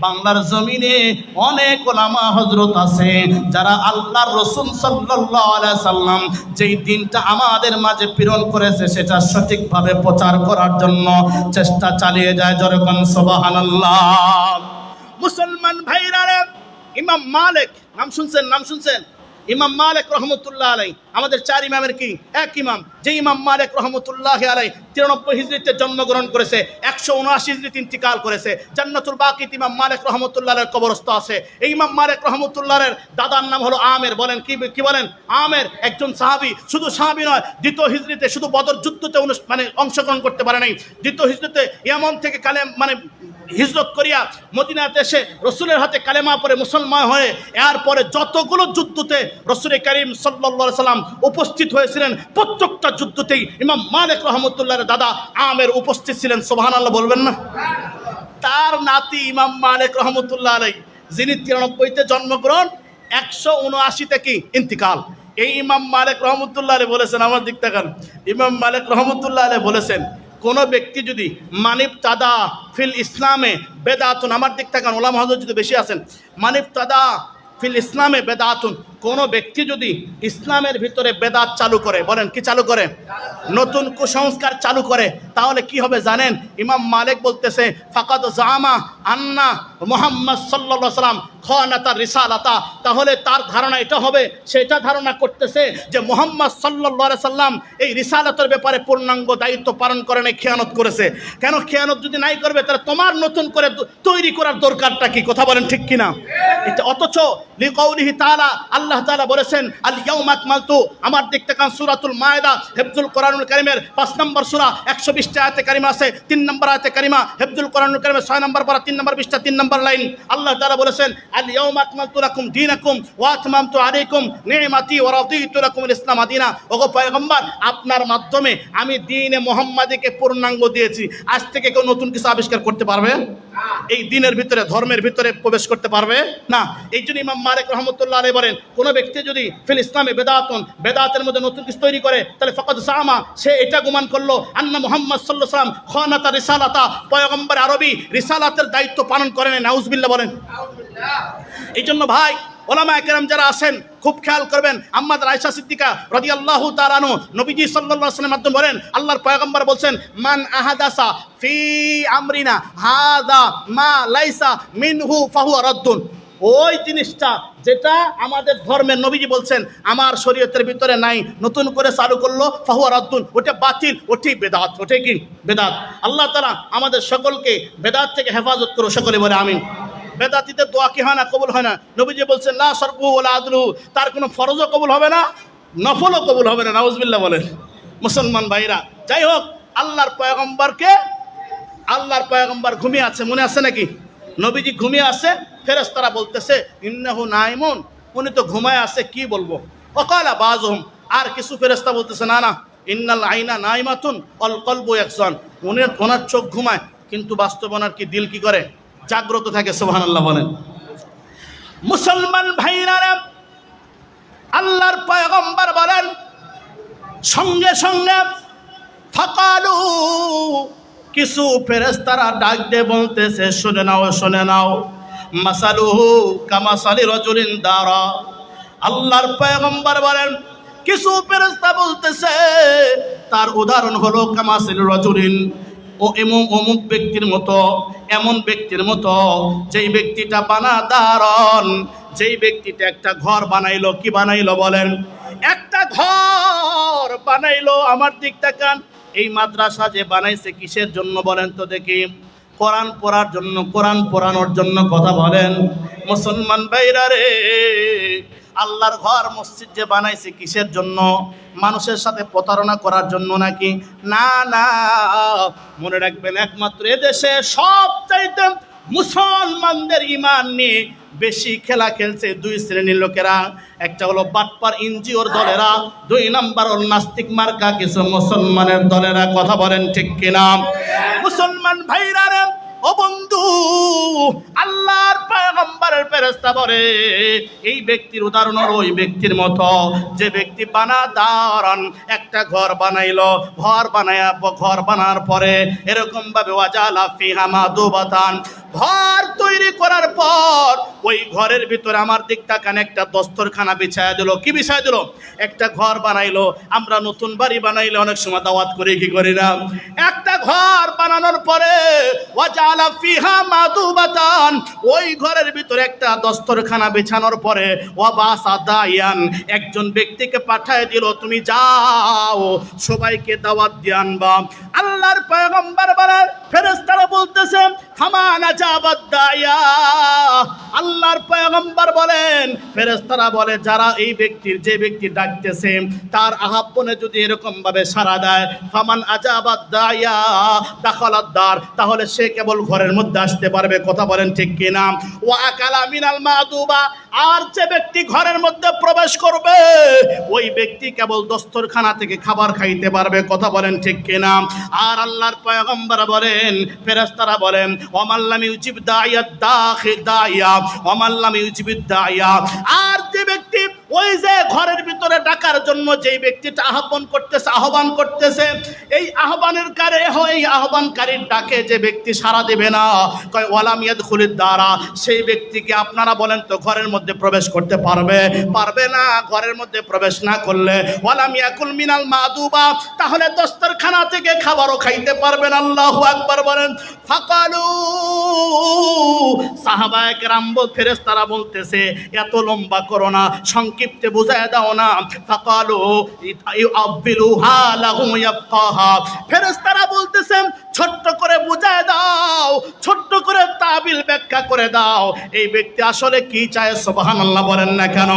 বাংলার জমিনে অনেক ওলামা হযরত আছে যারা আল্লাহর রাসূল সাল্লাল্লাহু আলাইহি সাল্লাম যেই দিনটা আমাদের মাঝে প্রেরণ করেছে সেটা সঠিকভাবে প্রচার করার জন্য চেষ্টা চালিয়ে যায়। যেরকম সুবহানাল্লাহ। মুসলমান ভাইরা, ইমাম মালিক নাম শুনছেন? ইমাম মালিক রহমতুল্লাহ আলাই আমাদের চার ইমামের কি এক ইমাম, যে ইমাম মালিক রহমতুল্লাহ আলাই 93 হিজরিতে জন্মগ্রহণ করেছে, 179 হিজরিতে ইন্তিকাল করেছে। জান্নাতুল বাকিত ইমাম মালিক রহমতুল্লাহ আলাইহির কবরস্থ আছে। এই ইমাম মালিক রহমতুল্লাহ আলাইহির দাদার নাম হলো আমের। বলেন কি বলেন? আমের একজন সাহাবী, শুধু সাহাবী নয়, দ্বিতীয় হিজরিতে শুধু বদর যুদ্ধতে অংশগ্রহণ করতে পারে নাই, দ্বিতীয় হিজরিতে ইয়ামান থেকে হিজরত করিয়া মদিনাতে এসে রসুলের হাতে কালেমা পড়ে মুসলমান হয়ে এরপরে যতগুলো যুদ্ধতে রসুল করিম সাল্লাল্লাহু আলাইহি সাল্লাম উপস্থিত হয়েছিলেন প্রত্যেকটা যুদ্ধতেই ইমাম মালিক রহমতুল্লাহর দাদা আমের উপস্থিত ছিলেন। সুবহানাল্লাহ বলবেন না? তার নাতি ইমাম মালিক রহমতুল্লাহ আলাইহি, যিনি 93তে জন্মগ্রহণ, 179 কি ইন্তিকাল। এই ইমাম মালিক রহমতুল্লাহ আলাইহি বলেছেন, আমার দিক তাকান, ইমাম মালিক রহমতুল্লাহ আলাইহি বলেছেন কোন ব্যক্তি যদি মানিবতাদা ফিল ইসলামে বেদাতুন, আমার দিক তাকান, ওলামা হযরত যদি বেশি আছেন, মানিবতাদা ফিল ইসলামে বেদাতুন, কোন ব্যক্তি যদি ইসলামের ভিতরে বেদাত চালু করে, বলেন কি চালু করে? নতুন কুসংস্কার চালু করে, তাহলে কি হবে জানেন? ইমাম মালিক বলতেছে ফাকাদ জামা আন্না মুহাম্মদ সাল্লাল্লাহু আলাইহি সাল্লাম খানাতা রিসালাতা, তাহলে তার ধারণা এটা হবে, সেটা ধারণা করতেছে যে মুহাম্মদ সাল্লাল্লাহু আলাইহি সাল্লাম এই রিসালাতের ব্যাপারে পূর্ণাঙ্গ দায়িত্ব পালন করে নাই, খেয়ানত করেছে। কেন খেয়ানত যদি নাই করবে তাহলে তোমার নতুন করে তৈরি করার দরকারটা কি? কথা বলেন ঠিক কিনা? এটা অথচ লিকাউলিহি তাআলা, আল্লাহ তাআলা বলেছেন আল ইয়াউমা আকমালতু, আমার দিক থেকে সূরাতুল মায়েদা হিফজুল কোরআনুল কারীমের 5 নম্বর সূরা 120 আয়াতে কারিমা আছে, 3 নম্বর আয়াতে কারিমা হিফজুল কোরআনুল কারীমের 6 নম্বর পারা 3 নম্বর পৃষ্ঠা 3 নম্বর লাইন, আল্লাহ তাআলা বলেছেন আল ইয়াউমা আকমালতু লাকুম দীনাকুম ওয়া আতমামতু আলাইকুম নি'মাতি ওয়া রাদিতু লাকুমুল ইসলাম দীনা। ওগো পয়গম্বর, আপনার মাধ্যমে আমি দ্বীনে মুহাম্মাদিকে পূর্ণাঙ্গ দিয়েছি। আজ থেকে কেউ নতুন কিছু আবিষ্কার করতে পারবে? এই দ্বীনের ভিতরে, ধর্মের ভিতরে প্রবেশ করতে পারবে না। এই জন্য ইমাম মালিক রহমতুল্লাহ আলাইহি বলেন কোন ব্যক্তি যদি ফিল ইসলামে বেদাতুন, বেদাতের মধ্যে নতুন কিছু তৈরি করে, তাহলে ফাকাদ জামা, সে এটা গুমান করলো আন্না মুহাম্মদ সাল্লাল্লাহু আলাইহি ওয়াসাল্লাম খানাতা রিসালাতা, পয়গম্বর আরবি রিসালাতের দায়িত্ব পালন করেন। নাউজুবিল্লাহ বলেন। এই জন্য ভাই ওলামায়ে কেরাম যারা আছেন খুব খেয়াল করবেন। আম্মা আয়েশা সিদ্দিকা রাদিয়াল্লাহু তাআলা আনহু নবীজি সাল্লাল্লাহু আলাইহি ওয়াসাল্লামের মাধ্যমে বলেন, আল্লাহর পয়গম্বর বলছেন মান আহাদাসা ফি আমরিনা হাদা মা লাইসা মিনহু ফাহুয়া রাদ্দুন, ওই জিনিসটা যেটা আমাদের ধর্মের, নবীজি বলছেন আমার শরীয়তের ভিতরে নাই, নতুন করে চালু করলো ফাহুয়া রাদ্দুন, ওটা বাতিল, ওটাই বেদাত। ওটাই কি? বেদাত। আল্লাহ তাআলা আমাদের সকলকে বেদাত থেকে হেফাজত করো, সকলে বলে আমিন। বেদাতিদের দোয়া কি হয় না? কবুল হয় না। নবীজি বলছেন লা সরফু ওয়ালা আদলু, তার কোনো ফরজও কবুল হবে না, নফলও কবুল হবে না। নাউজুবিল্লাহ বলেন। মুসলমান ভাইরা, যাই হোক, আল্লাহর পয়গম্বর ঘুমিয়ে আছে, মনে আছে নাকি? নবীজি ঘুমিয়ে আছে, ফেরেশতারা বলতেছে ইন্নাহু নাইমুন, উনি তো ঘুমায় আছে, কি বলবো? ওয়াকালা বাযুহুম, আর কিছু ফেরেশতা বলতেছে না ইন্নাল আইনা নাইমাতুন ওয়াল কলবু ইয়াকসান, ওনার চোখ ঘুমায় কিন্তু বাস্তবনার কি দিল কি করে? জাগ্রত থাকে। সুবহানাল্লাহ বলেন। মুসলমান ভাইরা, আল্লাহর পয়গম্বর বলেন সঙ্গে সঙ্গে ফাকালু, কিছু ফেরেশতারা ডাক দিয়ে বলতেছে শুনে নাও মাসালুহু কামাসালি রাজুলিন দারা। আল্লাহর পয়গম্বর বলেন কিছু ফেরেশতা বলতেছে তার উদাহরণ হলো কামাসালি রাজুলিন, ও অমুক ব্যক্তির মতো, এমন ব্যক্তির মতো যেই ব্যক্তিটা বানাদারন, যেই ব্যক্তিটা একটা ঘর বানাইলো। কি বানাইলো বলেন? একটা ঘর বানাইলো। আমার দিক তাকান, এই মাদ্রাসা যে বানাইছে কিসের জন্য বলেন তো দেখি? কোরআন পড়ার জন্য, কোরআন পড়ানোর জন্য। কথা বলেন মুসলমান ভাইরা রে, আল্লাহর ঘর মসজিদ যে বানাইছে কিসের জন্য? মানুষের সাথে প্রতারণা করার জন্য নাকি? না, মনে রাখবেন একমাত্র এদেশে সবচাইতে মুসলমানদের ঈমান নিয়ে বেশি খেলা খেলছে দুই শ্রেণীর লোকেরা। একটা হলো বাটপার এনজিওর দলেরা, দুই নাম্বার হল নাস্তিক মার্কা কিছু মুসলমানের দলেরা। কথা বলেন ঠিক কিনা? মুসলমান ভাইরা রে, ও বন্ধু, আল্লাহর পয়গম্বরের ফেরেশতা বলে এই ব্যক্তির উদাহরণ হলো ওই ব্যক্তির মতো যে ব্যক্তি বানাদারান একটা ঘর বানাইলো, ঘর বানানোর পরে এরকম ভাবে ওয়াজালা ফিহা মাদুবাতান, ঘর তৈরি করার পর ওই ঘরের ভিতরে আমার দিক তাকান একটা দস্তরখানা বিছায়া দিল। কি বিছায়া দিল? একটা ঘর বানাইলো। আমরা নতুন বাড়ি বানাইলে অনেক সময় দাওয়াত করে কি করি না? একটা ঘর বানানোর পরে ওয়াজালা ফিহা মাদুবাতান, ওই ঘরের ভিতরে একটা দস্তরখানা বিছানোর পরে ওয়াবাসা দায়ান, একজন ব্যক্তিকে পাঠায় দিল, তুমি যাও সবাইকে দাওয়াত দিয়ে আনবা। আল্লাহর পয়গম্বর বলেন, ফেরেশতারা বলতেছে ফামানা জাবাদ দায়া, আল্লাহর পয়গম্বর বলেন ফেরেশতারা বলে যারা এই ব্যক্তির, যে ব্যক্তি ডাকতেছে তার আহ্বানে যদি এরকম ভাবে সাড়া দেয়, ফামান আজাবাদ দায়া দাখালাদ দার, তাহলে সে কেবল ঘরের মধ্যে আসতে পারবে। কথা বলেন ঠিক কিনা? ওয়া আকালা মিনাল মাদুবা, আর যে ব্যক্তি ঘরের মধ্যে প্রবেশ করবে ওই ব্যক্তি কেবল দস্তরখানা থেকে খাবার খাইতে পারবে। কথা বলেন ঠিক কিনা? আর আল্লাহর পয়গম্বর বলেন, ফেরেশতারা বলেন ওয়ামাল্লাম ইউজিব দাইয়াত দাইয়া ওয়ামাল্লাম ইউজিব দাইয়া, আর যে ব্যক্তি ওই যে ঘরের ভিতরে ডাকার জন্য যে ব্যক্তিটা আহ্বান করতেছে এই আহ্বানকারীর ডাকে যে ব্যক্তি সাড়া দেবে না, কয় ওয়ালাম ইয়াদখুলিদ দারা, সেই ব্যক্তিকে আপনারা বলেন তো ঘরের মধ্যে প্রবেশ করতে পারবে না। ঘরের মধ্যে প্রবেশ না করলে ওয়ালাম ইয়াকুল মিনাল মাদুবা, তাহলে দস্তরখানা থেকে খাবারও খাইতে পারবেন। আল্লাহু আকবার বলেন। ফাকালু, সাহাবায়ে কেরাম ফেরেশতারা বলতেছে এত লম্বা করো না, সংক্ষিপ্তে বুঝায় দাও না। ফাকালু ইউআব্বিলুহা লাহু ইয়াফকাহা, ফেরেশতারা বলতেছেন ছোট্ট করে বুঝায় দাও, ছোট্ট করে তাবিল ব্যাখ্যা করে দাও এই ব্যক্তি আসলে কি চায়। সুবহানাল্লাহ বলেন না কেন?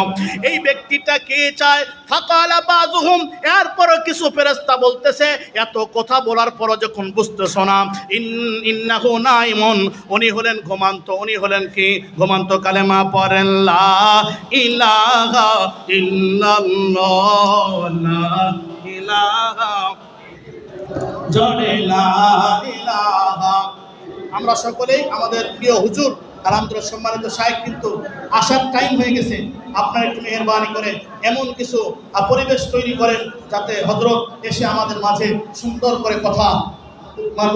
এই ব্যক্তিটা কি চায়? ফাকালা বাযুহুম, এরপরও কিছু ফেরেশতা বলতেছে এত কথা বলার পরও যখন বুঝতেছো না, ইন্নাহু নাইমুন, উনি হলেন ঘুমান্ত। উনি হলেন কি? ঘুমান্ত। কালেমা পড়েন লা ইলাহা ইল্লাল্লাহ, লা ইলাহা জড়ে লা ইলাহা। আমরা সকলেই আমাদের প্রিয় হুজুর আলহামদুলিল্লাহ সম্মানিত শাইখ কিন্তু আসার টাইম হয়ে গেছে। আপনারা একটু মেহেরবানি করে এমন কিছু পরিবেশ তৈরি করেন যাতে হযরত এসে আমাদের মাঝে সুন্দর করে কথা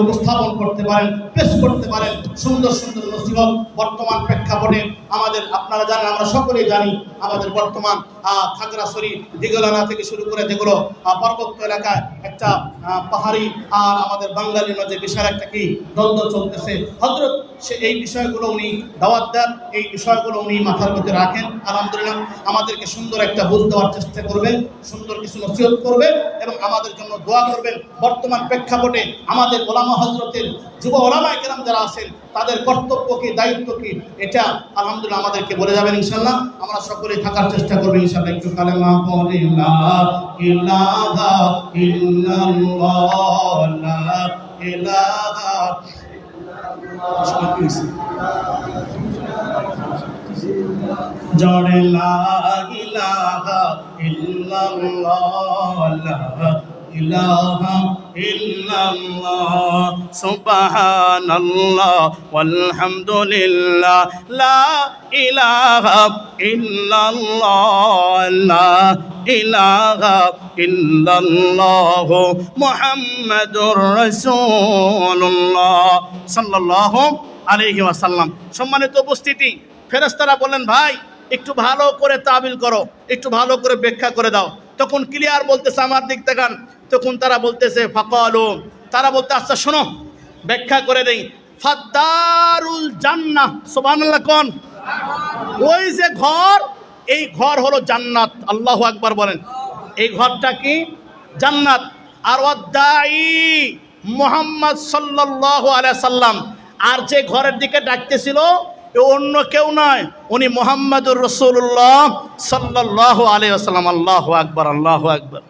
উপস্থাপন করতে পারেন, পেশ করতে পারেন। সুন্দর সুন্দর নসিহত বর্তমান প্রেক্ষাপটে আমাদের, আপনারা জানেন, আমরা সকলেই জানি আমাদের বর্তমান খাগড়াছড়ি দিগলানা থেকে শুরু করে যেগুলো পার্বত্য এলাকায় একটা পাহাড়ি আর আমাদের বাঙালির মাঝে বিশাল একটা কি দ্বন্দ্ব চলতেছে। হযরত সে এই বিষয়গুলো উনি দাওয়াত দেন, এই বিষয়গুলো উনি মাথার মধ্যে রাখেন। আলহামদুলিল্লাহ আমাদেরকে সুন্দর একটা বুঝ দেওয়ার চেষ্টা করবেন, সুন্দর কিছু নসিহত করবেন এবং আমাদের জন্য দোয়া করবেন। বর্তমান প্রেক্ষাপটে আমাদের ওলামা হযরতের যুব ওলামায়ে কেরাম যারা আছেন তাদের কর্তব্য কি, দায়িত্ব কি, এটা আলহামদুলিল্লাহ আমাদেরকে বলে যাবেন ইনশাআল্লাহ। আমরা সকলেই থাকার চেষ্টা করব ইনশাআল্লাহ। একটু কালেমা পড়ি লা ইলাহা ইল্লাল্লাহ, লা ইলাহা জড়ে লা ইলাহা ইল্লাল্লাহ, লা ইলাহা ইল্লাল্লাহ, সুবহানাল্লাহ ওয়ালহামদুলিল্লাহ, লা ইলাহা ইল্লাল্লাহ, লা ইলাহা ইল্লাল্লাহ, মুহাম্মাদুর রাসূলুল্লাহ সাল্লাল্লাহু আলাইহি ওয়াসাল্লাম। সম্মানিত উপস্থিতি, ফেরেশতারা বললেন ভাই একটু ভালো করে তাবিল করো, একটু ভালো করে ব্যাখ্যা করে দাও। তখন ক্লিয়ার বলতেছে আমার দিক তাকান, তখন তারা বলতেছে ফাকালু, তারা বলতে আচ্ছা শোনো ব্যাখ্যা করে দেই। ফাদ্দারুল জান্নাহ, সুবহানাল্লাহ কোন? ওই যে ঘর, এই ঘর হলো জান্নাত। আল্লাহু আকবার বলেন। এই ঘরটা কি? জান্নাত। আর ওয়াদাই মুহাম্মদ সাল্লাল্লাহু আলাইহি সাল্লাম, আর যে ঘরের দিকে ডাকতেছিল অন্য কেউ নয়, উনি মুহাম্মাদুর রাসূলুল্লাহ সাল্লাল্লাহু আলাইহি ওয়াসাল্লাম। আল্লাহু আকবার, আল্লাহু আকবার।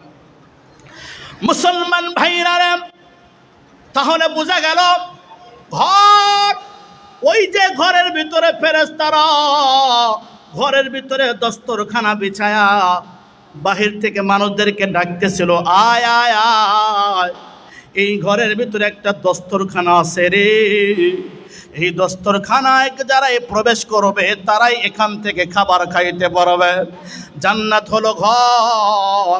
মুসলমান ভাইরা, তাহলে বোঝা গেল ঘর ওই যে ঘরের ভিতরে ফেরেশতারা ঘরের ভিতরে দস্তরখানা বিছায়া বাহির থেকে মানুষদেরকে ডাকতেছিল, আয় আয় আয়, এই ঘরের ভিতরে একটা দস্তরখানা আছে রে, এই দস্তরখানায় যারা প্রবেশ করবে তারাই এখান থেকে খাবার খাইতে পারবে। জান্নাত হলো ঘর,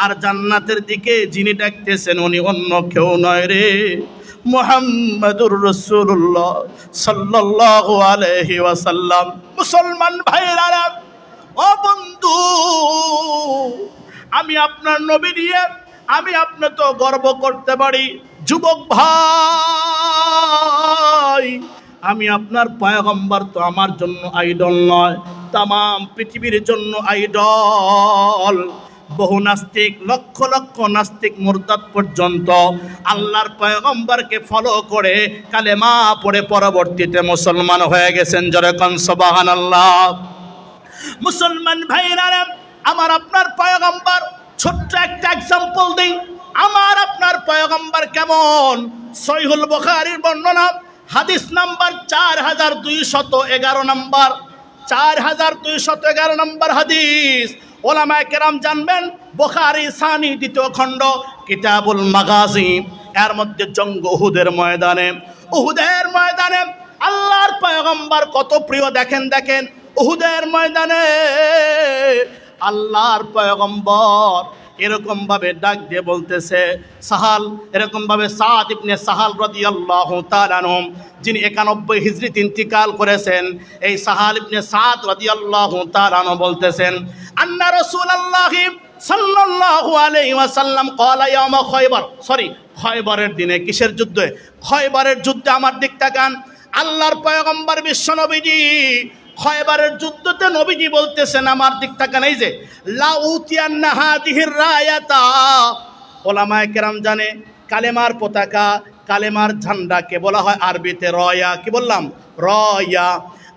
আর জান্নাতের দিকে যিনি ডাকতেছেন উনি অন্য কেউ নয় রে, মুহাম্মাদুর রাসূলুল্লাহ সাল্লাল্লাহু আলাইহি ওয়াসাল্লাম। মুসলমান ভাইরা, ও বন্ধু, আমি আপনার নবী নিয়ে আমি আপনি তো গর্ব করতে পারি। যুবক ভাই, আমি আপনার পয়গম্বর তো আমার জন্য আইডল নয়, তাম পৃথিবীর জন্য আইডল। বহু নাস্তিক, লক্ষ লক্ষ নাস্তিক মুরতাদ পর্যন্ত আল্লাহর পয়গম্বরকে ফলো করে কালেমা পড়ে পরবর্তীতে মুসলমান হয়ে গেছেন। যেরকম সুবহানাল্লাহ। মুসলমান ভাইরা, আমার আপনার পয়গম্বর, ছোট্ট একটা এক্সাম্পল দিই, আমার আপনার পয়গম্বর কেমন। সহিহুল বুখারীর বর্ণনা, হাদিস নাম্বার 4211 নম্বর, 4211 নম্বর হাদিস। ওলামায়ে কেরাম জানবেন, বুখারী সানি দ্বিতীয় খণ্ড কিতাবুল মাগাজি, এর মধ্যে জঙ্গ উহুদের ময়দানে আল্লাহর পয়গম্বর কত প্রিয় দেখেন। উহুদের ময়দানে আল্লাহর পয়গম্বর এরকম ভাবে ডাক দিয়ে বলতেছে, সাহাল, এরকম ভাবে সাদ ইবনে সাহাল রাদিয়াল্লাহু তাআলা আনহু, যিনি 91 হিজরিতে ইন্তিকাল করেছেন, এই সাহাল ইবনে সাদ রাদিয়াল্লাহু তাআলা আনহু বলতেছেন, আন্না রাসূলুল্লাহ সাল্লাল্লাহু আলাইহি ওয়াসাল্লাম ক্বালা ইয়াওমা খায়বার, খয়বরের দিনে। কিসের যুদ্ধে? খয়বরের যুদ্ধে। আমার দিক তাকান, আল্লাহর পয়গম্বর বিশ্ব নবীজি খয়বরের যুদ্ধতে নবীজি বলতেছেন, আমার দিক তাকান, এই যে লা উতিয়ান্না হাদিহির রায়াতা। ওলামায়ে কেরাম জানে কালেমার পতাকা, কালেমার ঝান্ডাকে বলা হয় আরবিতে রয়া। কি বললাম? রয়া।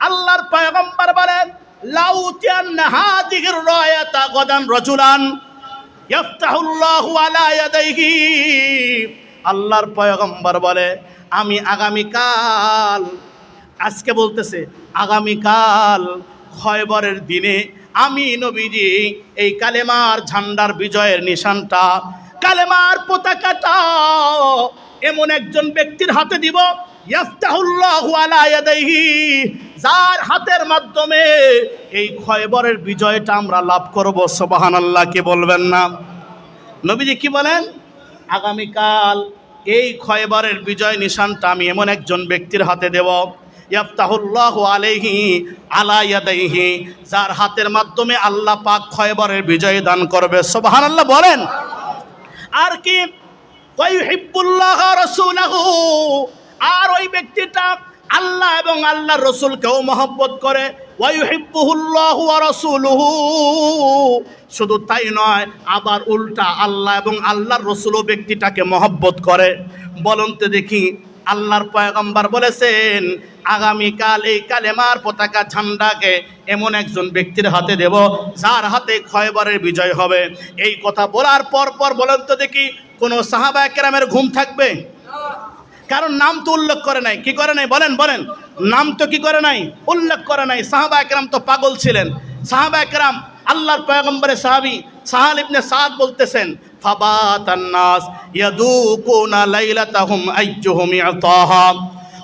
আল্লাহর পয়গম্বর বলেন, লা উতিয়ান্না হাদিহির রায়াতা গাদান রাজুলান ইফতাহুল্লাহু আলা ইয়াদাইহি। আল্লাহর পয়গম্বর বলে, আমি আগামীকাল, আজকে বলতেছে আগামীকাল খয়বরের দিনে আমি নবীজি এই কালেমার ঝান্ডার বিজয়ের নিশানটা, কালেমার পতাকাটা এমন একজন ব্যক্তির হাতে দিব, ইফতাহুল্লাহু আলা ইয়াদাইহি, যার হাতের মাধ্যমে এই খয়বরের বিজয়টা আমরা লাভ করব। সুবহানাল্লাহ, কি বলবেন না? নবীজি কি বলেন? আগামীকাল এই খয়বরের বিজয় নিশানটা আমি এমন একজন ব্যক্তির হাতে দেব, ইফতাহুল্লাহু আলাইহি আলা ইয়াদাইহি, যার হাতের মাধ্যমে আল্লাহ পাক খয়বরের বিজয় দান করবে। সুবহানাল্লাহ বলেন। আর কি? ওয়াইহিব্বুল্লাহ রাসূলুহু, আর ওই ব্যক্তিটা আল্লাহ এবং আল্লাহর রাসূলকেও মহব্বত করে। ওয়াইহিব্বুহুল্লাহু ওয়া রাসূলুহু, শুধু তাই নয়, আবার উল্টা আল্লাহ এবং আল্লাহর রাসূলও ব্যক্তিটাকে মহব্বত করে। বলুন তো দেখি, আল্লাহর পয়গম্বর বলেছেন আগামীকাল এই কালেমার পতাকা ঝান্ডাকে এমন একজন ব্যক্তির হাতে দেব, যার হাতে খয়বরের বিজয় হবে। এই কথা বলার পর বলেন তো দেখি, কোন সাহাবায়ে কেরামের ঘুম থাকবে? কারণ নাম তো উল্লেখ করে নাই। কি করে নাই? বলেন বলেন। নাম তো কি করে নাই? উল্লেখ করে নাই। সাহাবায়ে কেরাম তো পাগল ছিলেন। সাহাবায়ে কেরাম, আল্লাহর পয়গম্বরের সাহাবী সাহাল ইবনে সাদ বলতেছেন, ফাবাতান নাস ইয়াদুকুনা লাইলাতাহুম আইয়ুহুম ইয়াতাহা।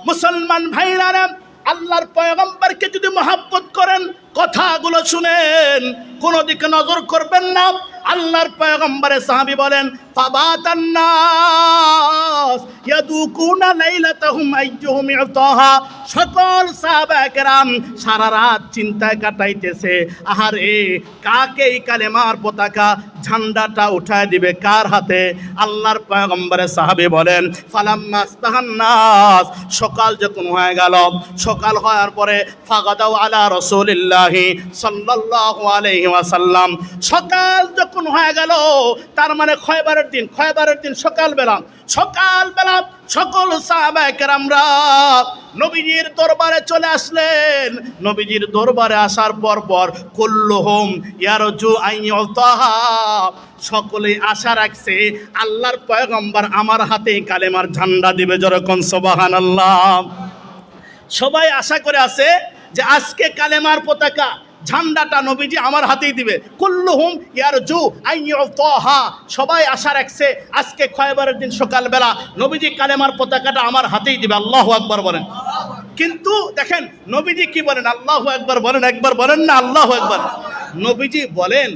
মুসলমান ভাইরা, আল্লাহর পয়গম্বরকে যদি মহব্বত করেন, কথাগুলো শুনেন, কোন দিকে নজর করবেন না। আল্লাহর পয়গম্বরের সাহাবী বলেন, ফাবাতান নাস ইয়াদুকুনা লাইলাতাহুম আইয়ুহুম ইয়াতাহা। সকল সাহাবায়ে কেরাম সারা রাত চিন্তায় কাটাইতেছে, আহারে কাকে এই কালেমার পতাকা ঝান্ডাটা উঠায় দিবে, কার হাতে? আল্লাহর পয়গম্বরের সাহাবী বলেন, ফালাম্মা আসবাহান নাস, সকাল যখন হয়ে গেল, সকাল হওয়ার পরে ফাগাদাউ আলা রাসূলিল্লাহি সাল্লাল্লাহু আলাইহি ওয়াসাল্লাম, সকাল যখন হয়ে গেল, তার মানে খয়বরের দিন সকালবেলা সকল সাহাবায়ে কেরামরা নবীজির দরবারে চলে আসলেন। নবীজির দরবারে আসার পর কুল্লুহুম ইয়ারজু আইয়ুতাহা, সকলেই আশা রাখছে আল্লাহর পয়গম্বর আমার হাতে কালেমার ঝান্ডা দিবে। যেরকম সুবহানাল্লাহ। সবাই আশা করে আছে যে আজকে কালেমার পতাকা ঝান্ডাটা নবীজি আমার হাতেই দিবে। কুল্লুহুম ইয়ারজু আইয়ুতাহা, সবাই আশা রাখছে আজকে খয়বরের দিন সকালবেলা নবীজি কালেমার পতাকাটা আমার হাতেই দিবে। আল্লাহু আকবার বলেন। কিন্তু দেখেন নবীজি কি বলেন, আল্লাহু আকবার বলেন, একবার বলেন না আল্লাহু আকবার। নবীজি বলেন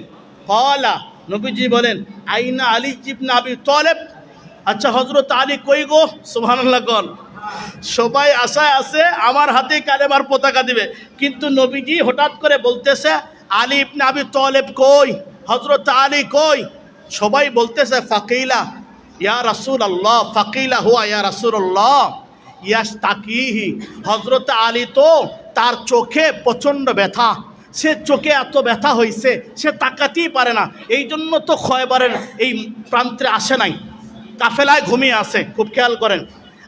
ক্বালা, নবীজি বলেন আইনা আলী ইবনে আবি তালেব, আচ্ছা হযরত আলী কই গো? সুবহানাল্লাহ কোন। সবাই আশায় আছে আমার হাতে কালেমার পতাকা দিবে, কিন্তু নবীজি হঠাৎ করে বলতেছে আলী ইবনে আবি তালেব কই, হযরত আলী কই? সবাই বলতেছে ফাকিলা ইয়া রাসূলুল্লাহ, ফাকিলা হুয়া ইয়া রাসূলুল্লাহ ইয়াস্তাকিহি, হযরত আলী তো তার চোখে প্রচণ্ড ব্যথা, সে চোখে এত ব্যথা হয়েছে সে তাকাতেই পারে না, এই জন্য তো খয়বরের এই প্রান্তে আসে নাই, কাফেলায় ঘুমিয়ে আছে। খুব খেয়াল করেন,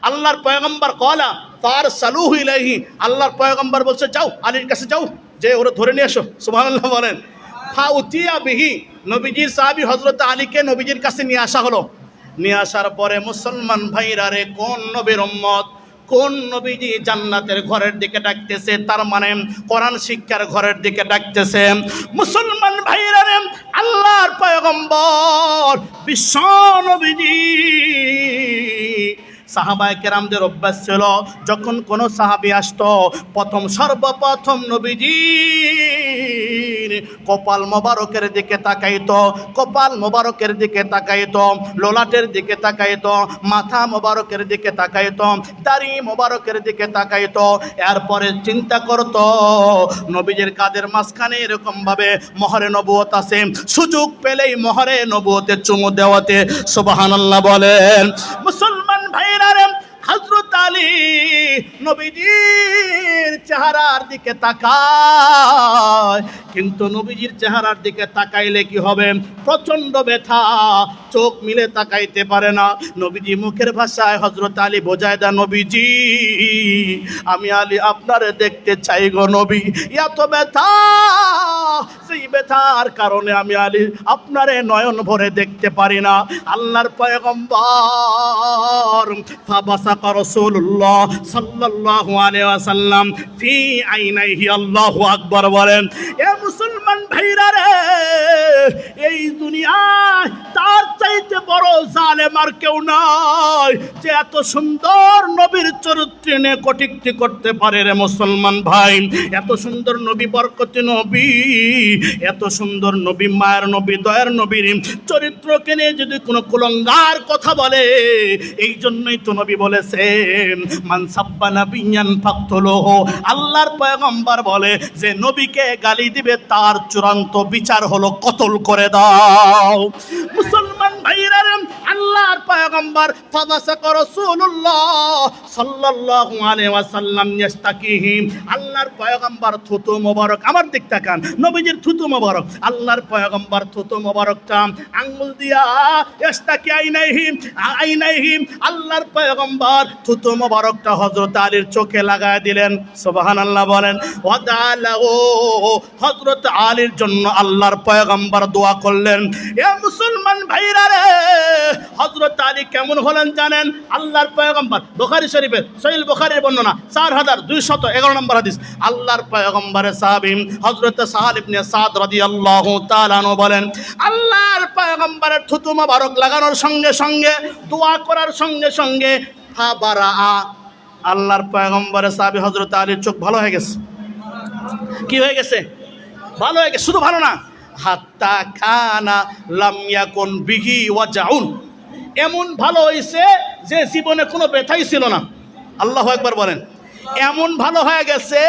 আল্লাহর পয়গম্বর কলা ফারসালুহু ইলাইহি, আল্লাহর পয়গম্বর বলছে যাও আলীর কাছে যাও, যে ওরা ধরে নিয়ে এসো। সুবহানাল্লাহ বলেন। ফাউতিয়া বিহি, নবীজির সাহাবী হযরত আলীকে নবীজির কাছে নিয়ে আসা হলো। নিয়ে আসার পরে মুসলমান ভাইরা রে, কোন নবীর উম্মত, কোন নবীজি জান্নাতের ঘরের দিকে ডাকতেছে, তার মানে কোরআন শিক্ষার ঘরের দিকে ডাকতেছে। মুসলমান ভাইরা রে, আল্লাহর পয়গম্বর বিশ্ব নবীজি, সাহাবায়ে কেরামদের অভ্যাস ছিল যখন কোনো সাহাবী আসতো সর্বপ্রথম নবীজির কপাল মোবারকের দিকে তাকাইতো, কপাল মোবারকের দিকে তাকাইতো, ললাটের দিকে তাকাইতো, মাথা মোবারকের দিকে তাকাইতো, দাড়ি মোবারকের দিকে তাকাইতো। এরপরে চিন্তা করতো নবীজির কাদের মাঝখানে এরকম ভাবে মোহরে নবুয়ত আছে, সুযোগ পেলেই মোহরে নবুয়তে চুমু দেওয়াতে সুবহানাল্লাহ বলেন। মুসলমান ভাইরা রে, হযরত আলী নবীজির চেহারার দিকে তাকায়, কিন্তু নবীজির চেহারার দিকে তাকাইলে কি হবে? প্রচন্ড ব্যথা, চোখ মিলে তাকাইতে পারে না। নবীজি মুখের ভাষায় হযরত আলী বোঝায় দেন, নবীজি আমি আলী আপনারে দেখতে চাই গো নবী, এত ব্যথা, সেই ব্যথার কারণে আমি আলী আপনারে নয়ন ভরে দেখতে পারি না। আল্লাহর পয়গম্বর ফাবাসাকা রাসূলুল্লাহ সাল্লাল্লাহু আলাইহি ওয়াসাল্লাম ফি আইনাইহি, আল্লাহু আকবার বলেন। এ মুসলমান ভাইরা রে, এই দুনিয়ায় তার চাইতে বড় জালেম আর কেউ নাই যে এত সুন্দর নবীর চরিত্র নিয়ে কটূক্তি করতে পারে রে মুসলমান ভাই। এত সুন্দর নবী, বরকতি নবী, এত সুন্দর নবী, মায়ের নবী, দয়ার নবীর চরিত্রকে নিয়ে যদি কোনো কুলঙ্গার কথা বলে, এই জন্যই তো নবী বলেছেন মান সাব্বা নাবিয়ান ফাকতুলুহু, আল্লাহর পয়গম্বর বলে যে নবীকে গালি দিবে তার চূড়ান্ত বিচার হলো কতল করে দাও। মুসলমান ভাইরা, আল্লাহর পয়গম্বর ফাবাসাকা রাসূলুল্লাহ সাল্লাল্লাহু আলাইহি ওয়াসাল্লাম ইয়াস্তাকিহি, আল্লাহর পয়গম্বর থুতু মোবারক, আমার দিক তাকান, নবীজির থুতু মোবারক, আল্লাহর পয়গম্বর থুতু মোবারকটা আঙ্গুল দিয়া ইয়াস্তাকি আইনাইহি, আল্লাহর পয়গম্বর থুতু মোবারকটা হযরত আলীর চোখে লাগায় দিলেন। সুবহানাল্লাহ বলেন। ওয়া তাআলাহু, হযরত আলীর জন্য আল্লাহর পয়গম্বর দোয়া করলেন। এ মুসলমান ভাইরা রে, হযরত আলী কেমন হলেন জানেন? আল্লাহর পয়গম্বর, বুখারী শরীফের, সহিহ বুখারীর বর্ণনা 4211 নম্বর হাদিস, আল্লাহর পয়গম্বরের সাহাবী হযরত সাহাল ইবনে সাদ রাদিয়াল্লাহু তাআলা আনহু বলেন, আল্লাহর পয়গম্বরের থুতু মোবারক লাগানোর সঙ্গে সঙ্গে, দোয়া করার সঙ্গে সঙ্গে, ফাবারা, আল্লাহর পয়গম্বরের সাহাবী হযরত আলীর চোখ ভালো হয়ে গেছে। কি হয়ে গেছে? ভালো হয়ে গেছে। শুধু ভালো না, হাত্তা খানা লাম ইয়াকুন বিহি ওয়াজাউন, এমন ভালো হয়েছে যে জীবনে কোনো ব্যথাই ছিল না। আল্লাহু আকবার বলেন। এমন ভালো হয়ে গেছে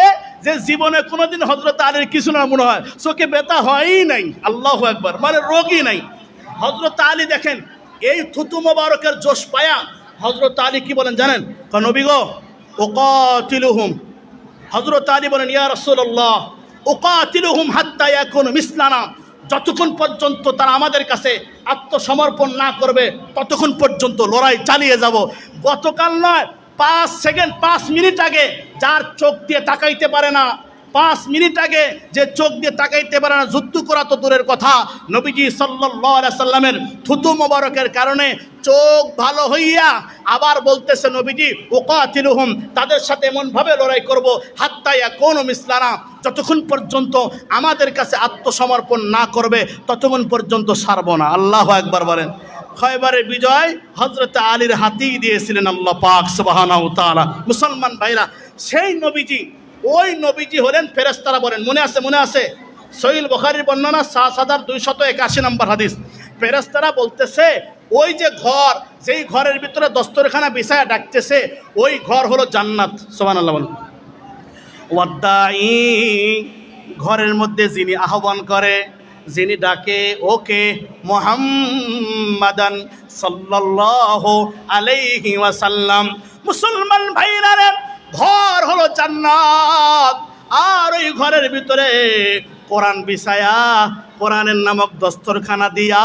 যে জীবনে কোনোদিন হযরত আলীর কিছু না মনে হয়, চোখে ব্যথা হয়ই নাই। আল্লাহু আকবার, মানে রোগই নাই। হযরত আলী দেখেন এই থুতু মোবারকের জোশ পায়া হযরত আলী কি বলেন জানেন? নবী গো উকাতিলুহুম, হযরত আলী বলেন ইয়া রাসূলুল্লাহ উকাতিলুহুম হাত্তা ইয়াকুনু মিসলানা, যতক্ষণ পর্যন্ত তারা আমাদের কাছে আত্মসমর্পণ না করবে ততক্ষণ পর্যন্ত লড়াই চালিয়ে যাব। গতকাল নয়, 5 সেকেন্ড 5 মিনিট আগে যার চোখ দিয়ে তাকাইতে পারে না, 5 মিনিট আগে যে চোখ দিয়ে তাকাইতে পারে না, যুদ্ধ করা তো দূরের কথা, নবীজি সাল্লাল্লাহু আলাইহি সাল্লামের থুতু মোবারকের কারণে চোখ ভালো হইয়া আবার বলতেছে নবীজি উকাতিলুহুম, তাদের সাথে এমনভাবে লড়াই করব হাত্তা ইয়াকুনু মিসলানা, যতক্ষণ পর্যন্ত আমাদের কাছে আত্মসমর্পণ না করবে ততক্ষণ পর্যন্ত ছাড়ব না। আল্লাহু আকবার বলেন। খয়বারের বিজয় হযরত আলীর হাতেই দিয়েছিলেন আল্লাহ পাক সুবহানাহু ওয়া তাআলা। মুসলমান ভাইরা, সেই নবীজি, ওই নবীজি হলেন ফেরেশতারা বলেন, মনে আছে? মনে আছে? সহিহ বুখারীর বর্ণনা 7281 নম্বর হাদিস। ফেরেশতারা বলতেছে ওই যে ঘর, যেই ঘরের ভিতরে দস্তরখানা বিছায়া ডাকতেছে, ওই ঘর হলো জান্নাত। সুবহানাল্লাহ বলেন। ওয়াদ্দাই, ঘরের মধ্যে যিনি আহ্বান করে, যিনি ডাকে, ওকে মুহাম্মাদান সাল্লাল্লাহু আলাইহি ওয়াসাল্লাম। মুসলমান ভাইরা, ঘর হলো জান্নাত, আর ওই ঘরের ভিতরে কোরআন বিছায়া, কোরআনের নামক দস্তরখানা দিয়া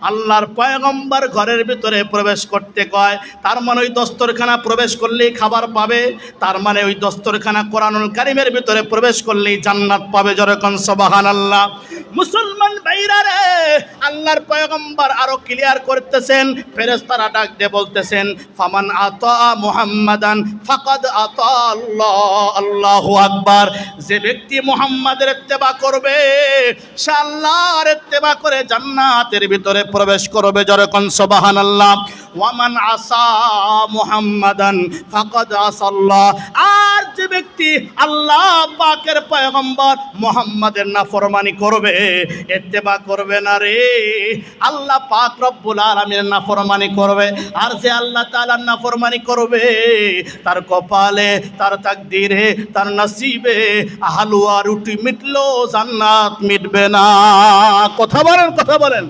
আল্লাহর পয়গম্বর ঘরের ভিতরে প্রবেশ করতে কয়। তার মানে ওই দস্তরখানা প্রবেশ করলেই খাবার পাবে, তার মানে ওই দস্তরখানা কোরআনুল কারীমের ভিতরে প্রবেশ করলেই জান্নাত পাবে। যেরকম সুবহানাল্লাহ। মুসলমান ভাইরা রে, আল্লাহর পয়গম্বর আরো ক্লিয়ার করতেছেন, ফেরেশতারা ডাক দিয়ে বলতেছেন ফামান আতা মুহাম্মাদান ফাকাদ আতা আল্লাহ। আল্লাহু আকবার। যে ব্যক্তি মুহাম্মাদের ইত্তেবা করবে সে আল্লাহর ইত্তেবা করে জান্নাতের ভিতরে প্রবেশ করবে। যেরকম সুবহানাল্লাহ। ওয়ামান আসা মুহাম্মাদান ফাকাদ আসাল্লাহ। আর যে ব্যক্তি আল্লাহ পাকের পয়গম্বর মুহাম্মাদের নাফরমানি করবে, ইত্তেবা করবে না রে, আল্লাহ পাক রব্বুল আলামিনের নাফরমানি করবে। আর যে আল্লাহ তাআলার নাফরমানি করবে, তার কপালে, তার তাকদীরে, তার নসিবে হালুয়া রুটি মিটলো, জান্নাত মিটবে না। কথা বলেন, কথা বলেন।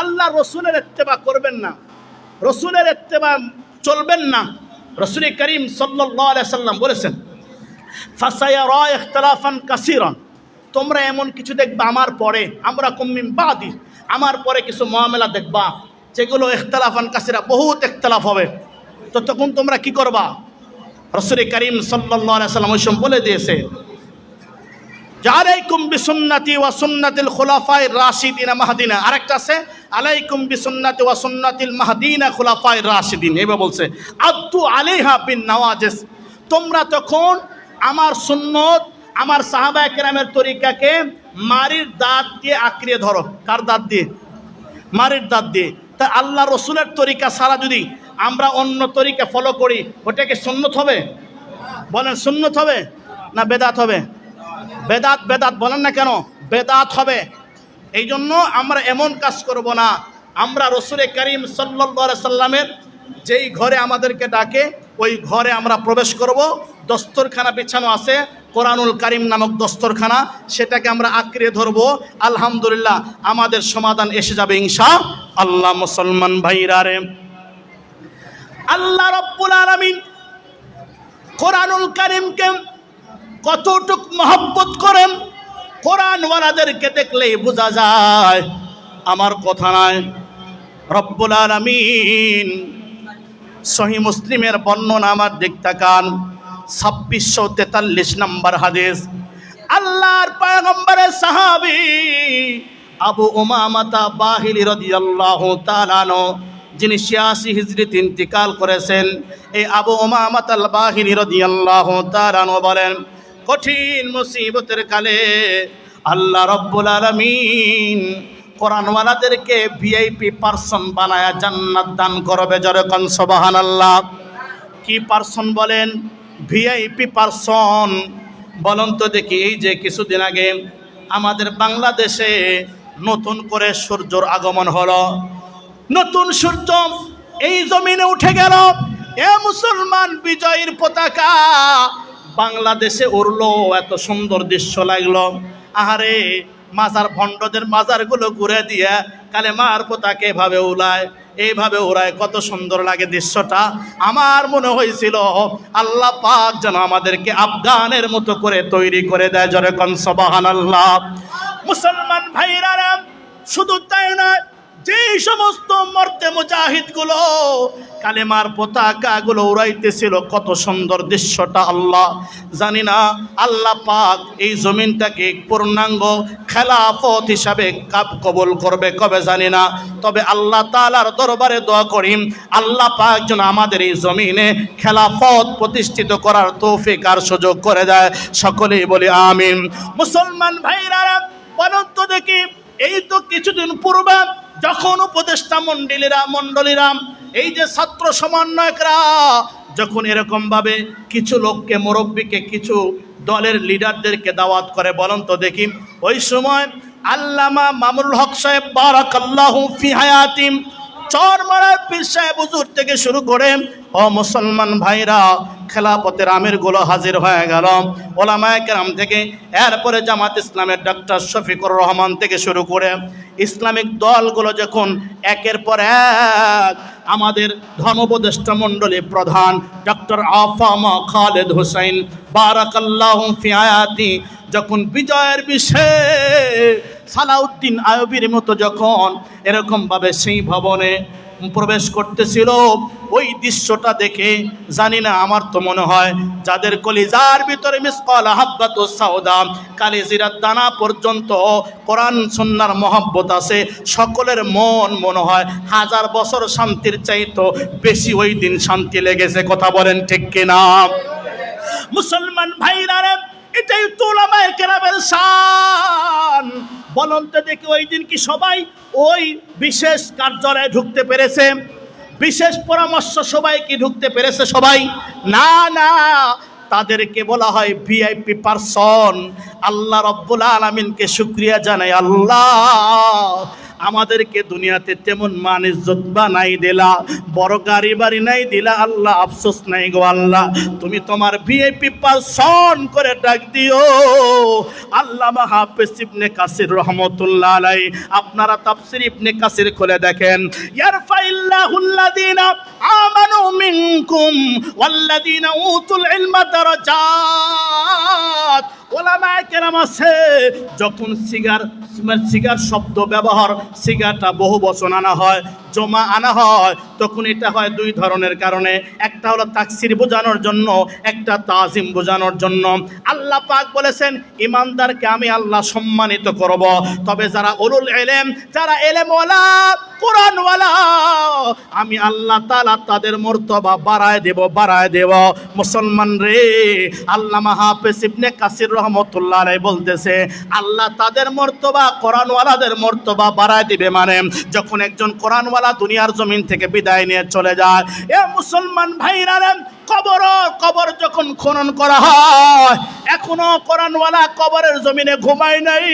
আল্লাহ রসুলের ইত্তেবা করবেন না, রসুলের ইত্তেবা চলবেন না। রসুল করিম সাল্লাল্লাহু আলাইহি সাল্লাম বলেছেন ফাসায়ারা ইখতিলাফান কাসীরান, তোমরা এমন কিছু দেখবা আমার পরে, আমরা কুমিন বাদি, আমার পরে কিছু মুআমালা দেখবা যেগুলো ইখতিলাফান কাসীরা, বহুত ইখতিলাফ হবে। তো তখন তোমরা কি করবা? রসুল করিম সাল্লাল্লাহু আলাইহি সাল্লাম ওই সময় বলে দিয়েছে আলাইকুম বিসুন্নতি ওয়া সুন্নাতিল খুলাফায়ে রাশিদিন মাহদিনা। আরেকটা আছে আলাইকুম বিসুন্নতি ওয়া সুন্নাতিল মাহদিনা খুলাফায়ে রাশিদিন। এইভাবে বলছে আদু আলাইহা বিন নওয়াজিস। তোমরা তখন আমার সুন্নত, আমার সাহাবায়ে কেরামের তরিকাকে মারির দাঁত দিয়ে আঁকড়িয়ে ধরো। কার দাঁত দিয়ে? মারির দাঁত দিয়ে। তা আল্লাহ রসুলের তরিকা ছাড়া যদি আমরা অন্য তরিকা ফলো করি, ওটাকে সুন্নত হবে? বলেন, সুন্নত হবে না বেদাত হবে? বেদাত। বেদাত বলেন না কেন? বেদাত হবে। এই জন্য আমরা এমন কাজ করব না। আমরা রসুল করিম সাল্লাল্লাহু আলাইহি সাল্লামের যেই ঘরে আমাদেরকে ডাকে, ওই ঘরে আমরা প্রবেশ করব। দস্তরখানা বিছানো আছে, কোরআনুল কারীম নামক দস্তরখানা, সেটাকে আমরা আঁকড়ে ধরবো। আলহামদুলিল্লাহ, আমাদের সমাধান এসে যাবে ইনশাআল্লাহ। মুসলমান ভাইরা রে, আল্লাহ রাব্বুল আলামিন কোরআনুল কারীমকে কতটুক মহব্বত করেন, কোরআনওয়ালাদেরকে দেখলেই বোঝা যায়। আমার কথা নয়, রব্বুল আলামিন সহিহ মুসলিমের বর্ণনা, আমার দিক তাকান, 2643 নম্বর হাদিস। আল্লাহর পয়গম্বরের সাহাবী আবু উমামাতা বাহিলি রাদিয়াল্লাহু তাআলা আনহু, যিনি 86 হিজরিতে ইন্তিকাল করেছেন, এই আবু উমামাতা আল বাহিলি রাদিয়াল্লাহু তাআলা আনহু বলেন, কঠিন মুসিবতের কালে আল্লাহ রব্বুল আলামিন কোরআনওয়ালাদেরকে ভিআইপি পারসন বানায়া জান্নাত দান করবে। যেরকম সুবহানাল্লাহ। কি পারসন বলেন? VIP person. বলুন তো দেখি, এই যে কিছুদিন আগে আমাদের বাংলাদেশে নতুন করে সূর্যর আগমন হলো, নতুন সূর্য এই জমিনে উঠে গেল, এ মুসলমান বিজয়ের পতাকা বাংলাদেশে উড়লো, এত সুন্দর দৃশ্য লাগলো। আহারে, মাজার ভণ্ডদের মাজারগুলো ঘুরে দিয়ে কালেমার পতাকা এভাবে উড়ায়, এইভাবে উড়ায়, কত সুন্দর লাগে দৃশ্যটা। আমার মনে হয়েছিল আল্লাহ পাক যেন আমাদেরকে আফগানের মতো করে তৈরি করে দেয়। যেরকম সুবহানাল্লাহ। মুসলমান ভাইরা, শুধু তাই নয়, যে এই সমস্ত মর্দে মুজাহিদ গুলো কালেমার পতাকা গুলো উড়াইতেছিল। কত সুন্দর দৃশ্যটা আল্লাহ জানি না আল্লাহ পাক এই জমিনটাকে পূর্ণাঙ্গ খেলাফত হিসাবে কবুল করবে কবে জানি না, তবে আল্লাহ তাআলার দরবারে দোয়া করি আল্লাহ পাক যেন আমাদের এই জমিনে খেলাফত প্রতিষ্ঠিত করার তৌফিক আর সুযোগ করে দেয়। সকলেই বলি আমিন। মুসলমান ভাইরা বলুন তো দেখি, এই তো কিছুদিন পূর্বে যখন উপদেষ্টা মণ্ডলীরা এই যে ছাত্র সমন্বয়করা যখন এরকম ভাবে কিছু লোককে, মুরব্বীকে, কিছু দলের লিডারদেরকে দাওয়াত করে, বলুন তো দেখি ওই সময় আল্লামা মামুনুল হক সাহেব বারাকাল্লাহু ফি হায়াতিম, চরমারার পীর সাহেব হুজুর থেকে শুরু করে ও মুসলমান ভাইরা খেলাফতের আমির গুলো হাজির হয়ে গেল, ওলামায়ে কেরাম থেকে, এরপরে জামাত ইসলামের ডক্টর শফিকুর রহমান থেকে শুরু করে ইসলামিক দলগুলো যখন একের পর এক আমাদের ধর্মোপদেষ্টা মণ্ডলী প্রধান ডক্টর আফামা খালেদ হোসেন বারাকাল্লাহু ফি হায়াতি যখন বিজয়ের বিষয়ে সালাউদ্দিন আইয়ুবীর মতো যখন এরকমভাবে সেই ভবনে প্রবেশ করতেছিল, ওই দৃশ্যটা দেখে জানি না আমার তো মনে হয় যাদের কলিজার ভিতরে মিসকাল হাব্বাতুস সাওদা কালিজিরার দানা পর্যন্ত কোরআন সুন্নাহর মহব্বত আছে, সকলের মন মনে হয় 1000 বছর শান্তির চাইতো বেশি ওই দিন শান্তি লেগেছে। কথা বলেন ঠিক কিনা? মুসলমান ভাইরা এটাই তো উলামায়ে কেরামের শান। বলুন তো দেখি ওই দিন কি সবাই ওই বিশেষ কার্যালয়ে ঢুকতে পেরেছে? বিশেষ পরামর্শ সবাই কি ঢুকতে পেরেছে? সবাই না, না, তাদেরকে বলা হয় ভিআইপি পারসন। আল্লাহ রাব্বুল আলামিনকে শুকরিয়া জানাই, আল্লাহ আমাদেরকে দুনিয়াতে তেমন মান ইজ্জত বানাই দিলা, বড় গাড়ি বাড়ি নাই দিলা, আল্লাহ আফসোস নাই গো আল্লাহ, তুমি তোমার ভিআইপি পারসন করে ডাক দিও। আল্লামা হাফেজ ইবনে কাসির রহমাতুল্লাহ আলাইহি, আপনারা তাফসীর ইবনে কাসির খুলে দেখেন, ইয়ারফাইল্লাহুল্লাযীনা আমানু মিনকুম ওয়াল্লাযীনা উতুল ইলমা দারাজাত। ওলামায়ে কেরাম আছে যখন সিগার শব্দ ব্যবহার, সিগারটা বহু বচন আনা হয়, জমা আনা হয়, তখন এটা হয় দুই ধরনের কারণে। একটা হলো তাকসির বোঝানোর জন্য, একটা তাজিম বোঝানোর জন্য। আল্লাহ পাক বলেছেন ইমানদারকে আমি আল্লাহ সম্মানিত করব, তবে যারা উলুল ইলম, যারা ইলমওয়ালা, কোরআনওয়ালা, আমি আল্লাহ তাআলা তাদের মর্তবা বাড়ায় দেব। মুসলমান রে, আল্লামা হাফেজ ইবনে কাসির রহমাতুল্লাহ আলাইহি বলতেছে আল্লাহ তাদের মর্তবা, কোরআনওয়ালাদের মর্তবা বাড়ায় দিবে। মানে যখন একজন কোরআনওয়ালা দুনিয়ার জমিন থেকে বিদায় নিয়ে চলে যায়, এ মুসলমান ভাইরা, কবর যখন খনন করা হয়, এখনো কোরআনওয়ালা কবরের জমিনে ঘুমায় নাই।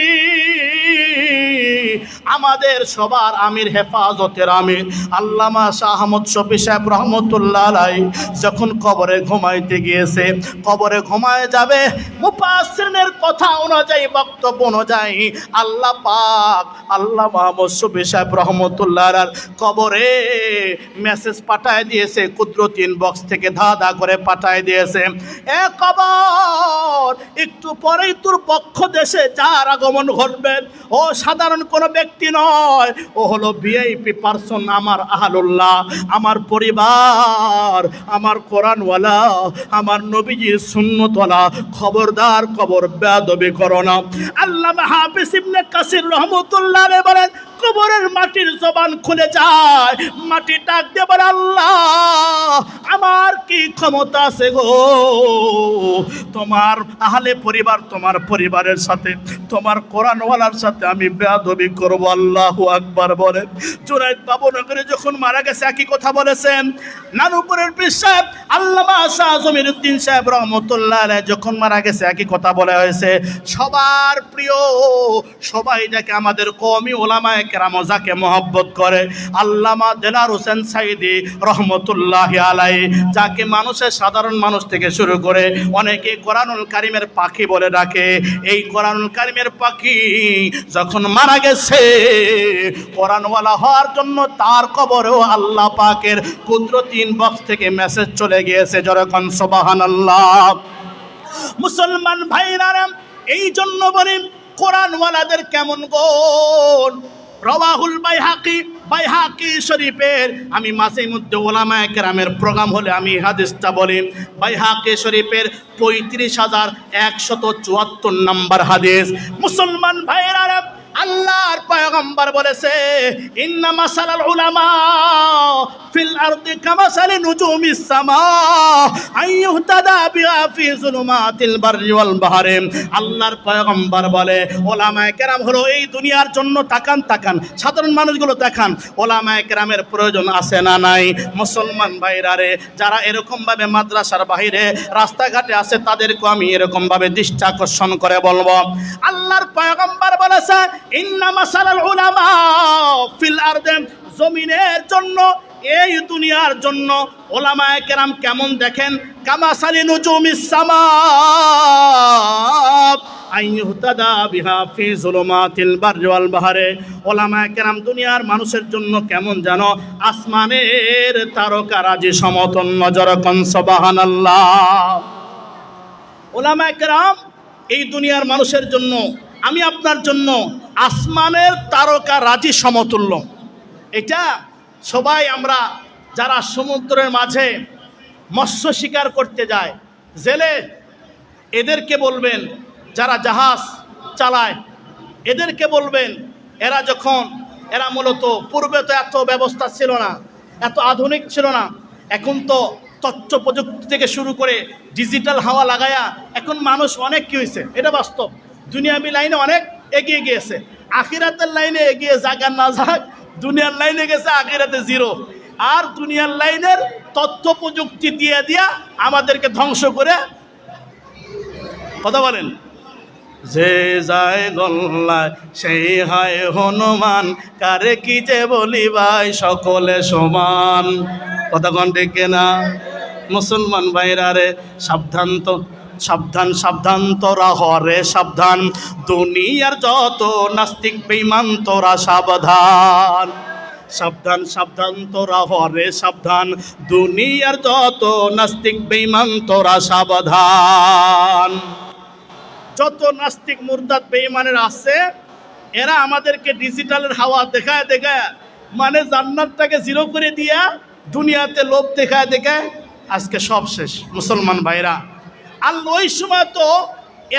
আমাদের সবার আমির, হেফাজতের আমির আল্লামা শাহ আহমদ শফি সাহেব রহমতুল্লাহ আলাইহি যখন কবরে ঘুমাইতে গিয়েছে, কবরে ঘুমায় যাবে, মুফাসসিরিনের কথা অনুযায়ী, বক্তব্য অনুযায়ী আল্লাহ পাক আল্লামা আহমদ শফি সাহেব রহমতুল্লাহ আলাইহি কবরে মেসেজ পাঠায় দিয়েছে, কুদরতি ইনবক্স থেকে ধাঁধা করে পাঠায় দিয়েছে, এ কবর একটু পরেই তোর পক্ষ দেশে যার আগমন ঘটবে, ও সাধারণ কোনো ব্যক্তি নয়, ও হলো ভিআইপি পারসন, আমার আহলুল্লাহ, আমার পরিবার, আমার কোরআনওয়ালা, আমার নবীজির সুন্নতওয়ালা। খবরদার কবর বেয়াদবি করো না। আল্লামা হাফেজ ইবনে কাসির রহমাতুল্লাহ আলাইহি বলেন কবরের মাটির জবান খুলে যায়, মাটি ডাক দিয়ে বলে আল্লাহ আমার কি ক্ষমতা আছে গো, তোমার আহলে পরিবার, তোমার পরিবারের সাথে, তোমার কোরআনওয়ালার সাথে আমি বেয়াদবি করব। আল্লাহু আকবার বলেন। জুনায়েদ বাবুনগরে যখন মারা গেছে একই কথা বলেছেন। নানুপুরের পীর সাহেব আল্লামা শাহ জমিরউদ্দিন সাহেব রহমাতুল্লাহ আলাইহি যখন মারা গেছে একই কথা বলা হয়েছে। সবার প্রিয়, সবাই যাকে আমাদের কওমি ওলামায়ে কেরাম যাকে মহব্বত করে, আল্লামা দেলার হোসেন সাইদি রহমতুল্লাহ আলাইহি, যাকে মানুষের, সাধারণ মানুষ থেকে শুরু করে অনেকে কোরআনুল কারীমের পাখি বলে ডাকে। এই কোরআনুল কারীমের পাখি যখন মারা গেছে, কোরআনওয়ালা হওয়ার জন্য তার কবরেও আল্লাহ পাকের কুদরতি ইনবক্স থেকে মেসেজ চলে গিয়েছে। যেরকম সুবহানাল্লাহ। মুসলমান ভাইরা, এই জন্য বলি কোরআনওয়ালাদের কেমন গুণ। রাওয়াহুল বাইহাকি, বাইহাকি শরীফের, আমি মাঝে মধ্যে ওলামায়ে কেরামের প্রোগ্রাম হলে আমি হাদিসটা বলি। বাইহাকি শরীফের 35,174 নম্বর হাদিস। মুসলমান ভাইরা, আল্লাহর পয়গম্বর বলেছে, ইন্না মাসালাল উলামা ফিল আরদি কামাসালি নুজুমিস সামা আইয়ুহতাদা বিহা ফি যুলুমাতিল বাররি ওয়াল বাহরি। আল্লাহর পয়গম্বর বলে, ওলামায়ে কেরাম হলো এই দুনিয়ার জন্য, তাকান তাকান সাধারণ মানুষগুলো তাকান, ওলামায়ে কেরামের প্রয়োজন আছে না নাই? মুসলমান ভাইরা রে, যারা এরকম ভাবে মাদ্রাসার বাইরে রাস্তাঘাটে আছে তাদেরকে আমি এরকম ভাবে দৃষ্টি আকর্ষণ করে বলবো, আল্লাহর পয়গম্বর বলেছে, ইন্না মাসালাল উলামা ফিল আরদি, জমিনের জন্য, এই দুনিয়ার জন্য ওলামায়ে কেরাম কেমন দেখেন? কামাসালি নুজুমিস সামা আইয়ুহতাদা বিহা ফি যুলুমাতিল বাররি ওয়াল বাহরি। ওলামায়ে কেরাম দুনিয়ার মানুষের জন্য কেমন জানো? আসমানের তারকারাজি সমতুল্য। নজর কোন সুবহানাল্লাহ। ওলামায়ে কেরাম এই দুনিয়ার মানুষের জন্য, আমি আপনার জন্য আসমানের তারকারাজি সমতুল্য। এটা সবাই আমরা যারা সমুদ্রের মাঝে মৎস্য শিকার করতে যায়, জেলে, এদেরকে বলবেন, যারা জাহাজ চালায় এদেরকে বলবেন, এরা মূলত পূর্বে তো এত ব্যবস্থা ছিল না, এত আধুনিক ছিল না, এখন তো তথ্য প্রযুক্তি থেকে শুরু করে ডিজিটাল হাওয়া লাগায়া এখন মানুষ অনেক কি হয়েছে, এটা বাস্তব। দুনিয়াবি লাইনে অনেক এগিয়ে গিয়েছে, আখিরাতের লাইনে এগিয়ে যাক আর না যাক, দুনিয়ার লাইনে গেছে আখিরাতে জিরো। আর দুনিয়ার লাইনের তথ্য প্রযুক্তি দিয়ে দিয়া আমাদেরকে ধ্বংস করে, কথা বলেন, যে যায় গল্লায় সেই হয় হনুমান, কারে কি যে বলি ভাই সকলে সমান। কথা কোন ঠিক না? মুসলমান ভাইরা রে, সাবধান তো, সাবধান সাবধান তোরা হরে সাবধান, দুনিয়ার যত নাস্তিক বেঈমান তোরা সাবধান। সাবধান সাবধান তোরা হরে সাবধান, দুনিয়ার যত নাস্তিক বেঈমান তোরা সাবধান। যত নাস্তিক মুরতাদ বেঈমানের আছে, এরা আমাদেরকে ডিজিটালের হাওয়া দেখায় দেখায়, মানে জান্নাতটাকে জিরো করে দিয়া দুনিয়াতে লোভ দেখায় দেখায় আজকে সব শেষ। মুসলমান ভাইরা, আর ওই সময় তো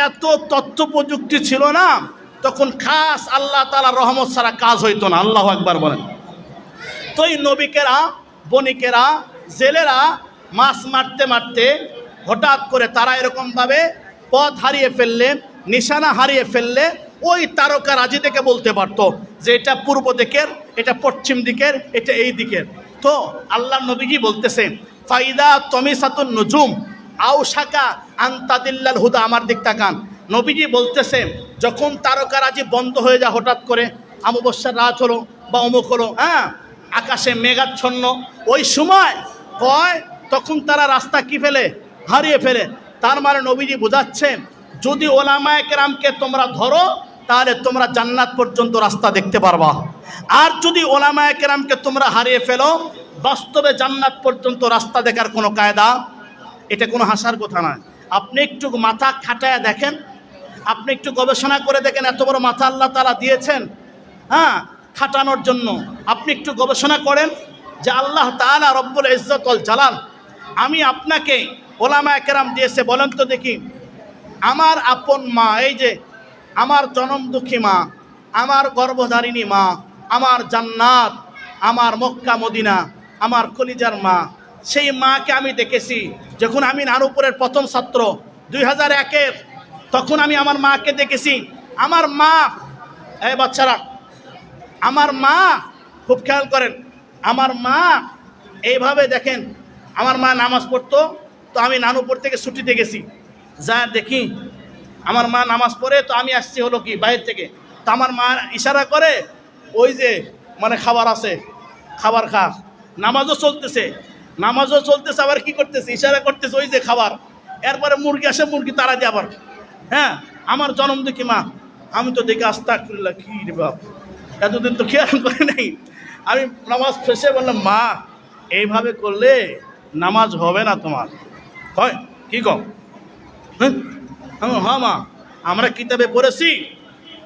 এত তথ্য প্রযুক্তি ছিল না, তখন খাস আল্লাহ তাআলার রহমত ছাড়া কাজ হইতো না। আল্লাহু আকবার বলেন। তো এই নবিকেরা, বণিকেরা, জেলেরা মাছ মারতে মারতে হঠাৎ করে তারা এরকমভাবে পথ হারিয়ে ফেললে, নিশানা হারিয়ে ফেললে, ওই তারকারাজি থেকে বলতে পারতো যে এটা পূর্ব দিকের, এটা পশ্চিম দিকের, এটা এই দিকের। তো আল্লাহ নবীজি বলতেছে, ফাইদা তমিসাতুন নুজুম আও শাকা আন্তাদিল্লাল হুদা। আমার দিক তাকান, নবীজি বলতেছে, যখন তারকারাজি বন্ধ হয়ে যায় হঠাৎ করে, অমাবস্যার রাত হলো বা অমুক হলো, আকাশে মেঘাচ্ছন্ন, ওই সময় কয় তখন তারা রাস্তা কি ফেলে, হারিয়ে ফেলে। তার মানে নবীজি বোঝাচ্ছে, যদি ওলামায়ে কেরামকে তোমরা ধরো তাহলে তোমরা জান্নাত পর্যন্ত রাস্তা দেখতে পারবা, আর যদি ওলামায়ে কেরামকে তোমরা হারিয়ে ফেলো, বাস্তবে জান্নাত পর্যন্ত রাস্তা দেখার কোনো কায়দা, এটা কোনো হাসার কথা নয়। আপনি একটু মাথা খাটায় দেখেন, আপনি একটু গবেষণা করে দেখেন, এত বড় মাথা আল্লাহ তাআলা দিয়েছেন খাটানোর জন্য। আপনি একটু গবেষণা করেন যে আল্লাহ তাআলা রব্বুল ইজ্জত ওয়াল জালাল আমি আপনাকে ওলামায়ে কেরাম দিয়েছে। বলেন তো দেখি, আমার আপন মা, এই যে আমার জনম দুঃখী মা, আমার গর্ভধারিণী মা, আমার জান্নাত, আমার মক্কা মদিনা, আমার কলিজার মা, সেই মাকে আমি দেখেছি যখন আমি নানুপুরের প্রথম ছাত্র 2001-এর, তখন আমি আমার মাকে দেখেছি। আমার মা, এই বাচ্চারা, আমার মা, খুব খেয়াল করেন, আমার মা এইভাবে দেখেন, আমার মা নামাজ পড়তো, তো আমি নানুপুর থেকে ছুটিতে গেছি, যা দেখি আমার মা নামাজ পড়ে, তো আমি আসছি হলো কি বাইরে থেকে, তো আমার মা ইশারা করে, ওই যে মানে খাবার আছে, খাবার খা, নামাজও চলতেছে আবার কি করতেছে, ইশারা করতেছে, ওই যে খাবার। এরপরে মুরগি আসে, মুরগি তারা দিয়ে আবার, আমার জনম দেখি মা, আমি তো দেখে আস্তাগফিরুল্লাহ, কি রে বাপ, এতদিন তো খেয়াল করে নেই। আমি নামাজ শেষে বললাম, মা এইভাবে করলে নামাজ হবে না তোমার। হয় কি কম? হ্যাঁ মা, আমরা কিতাবে পড়েছি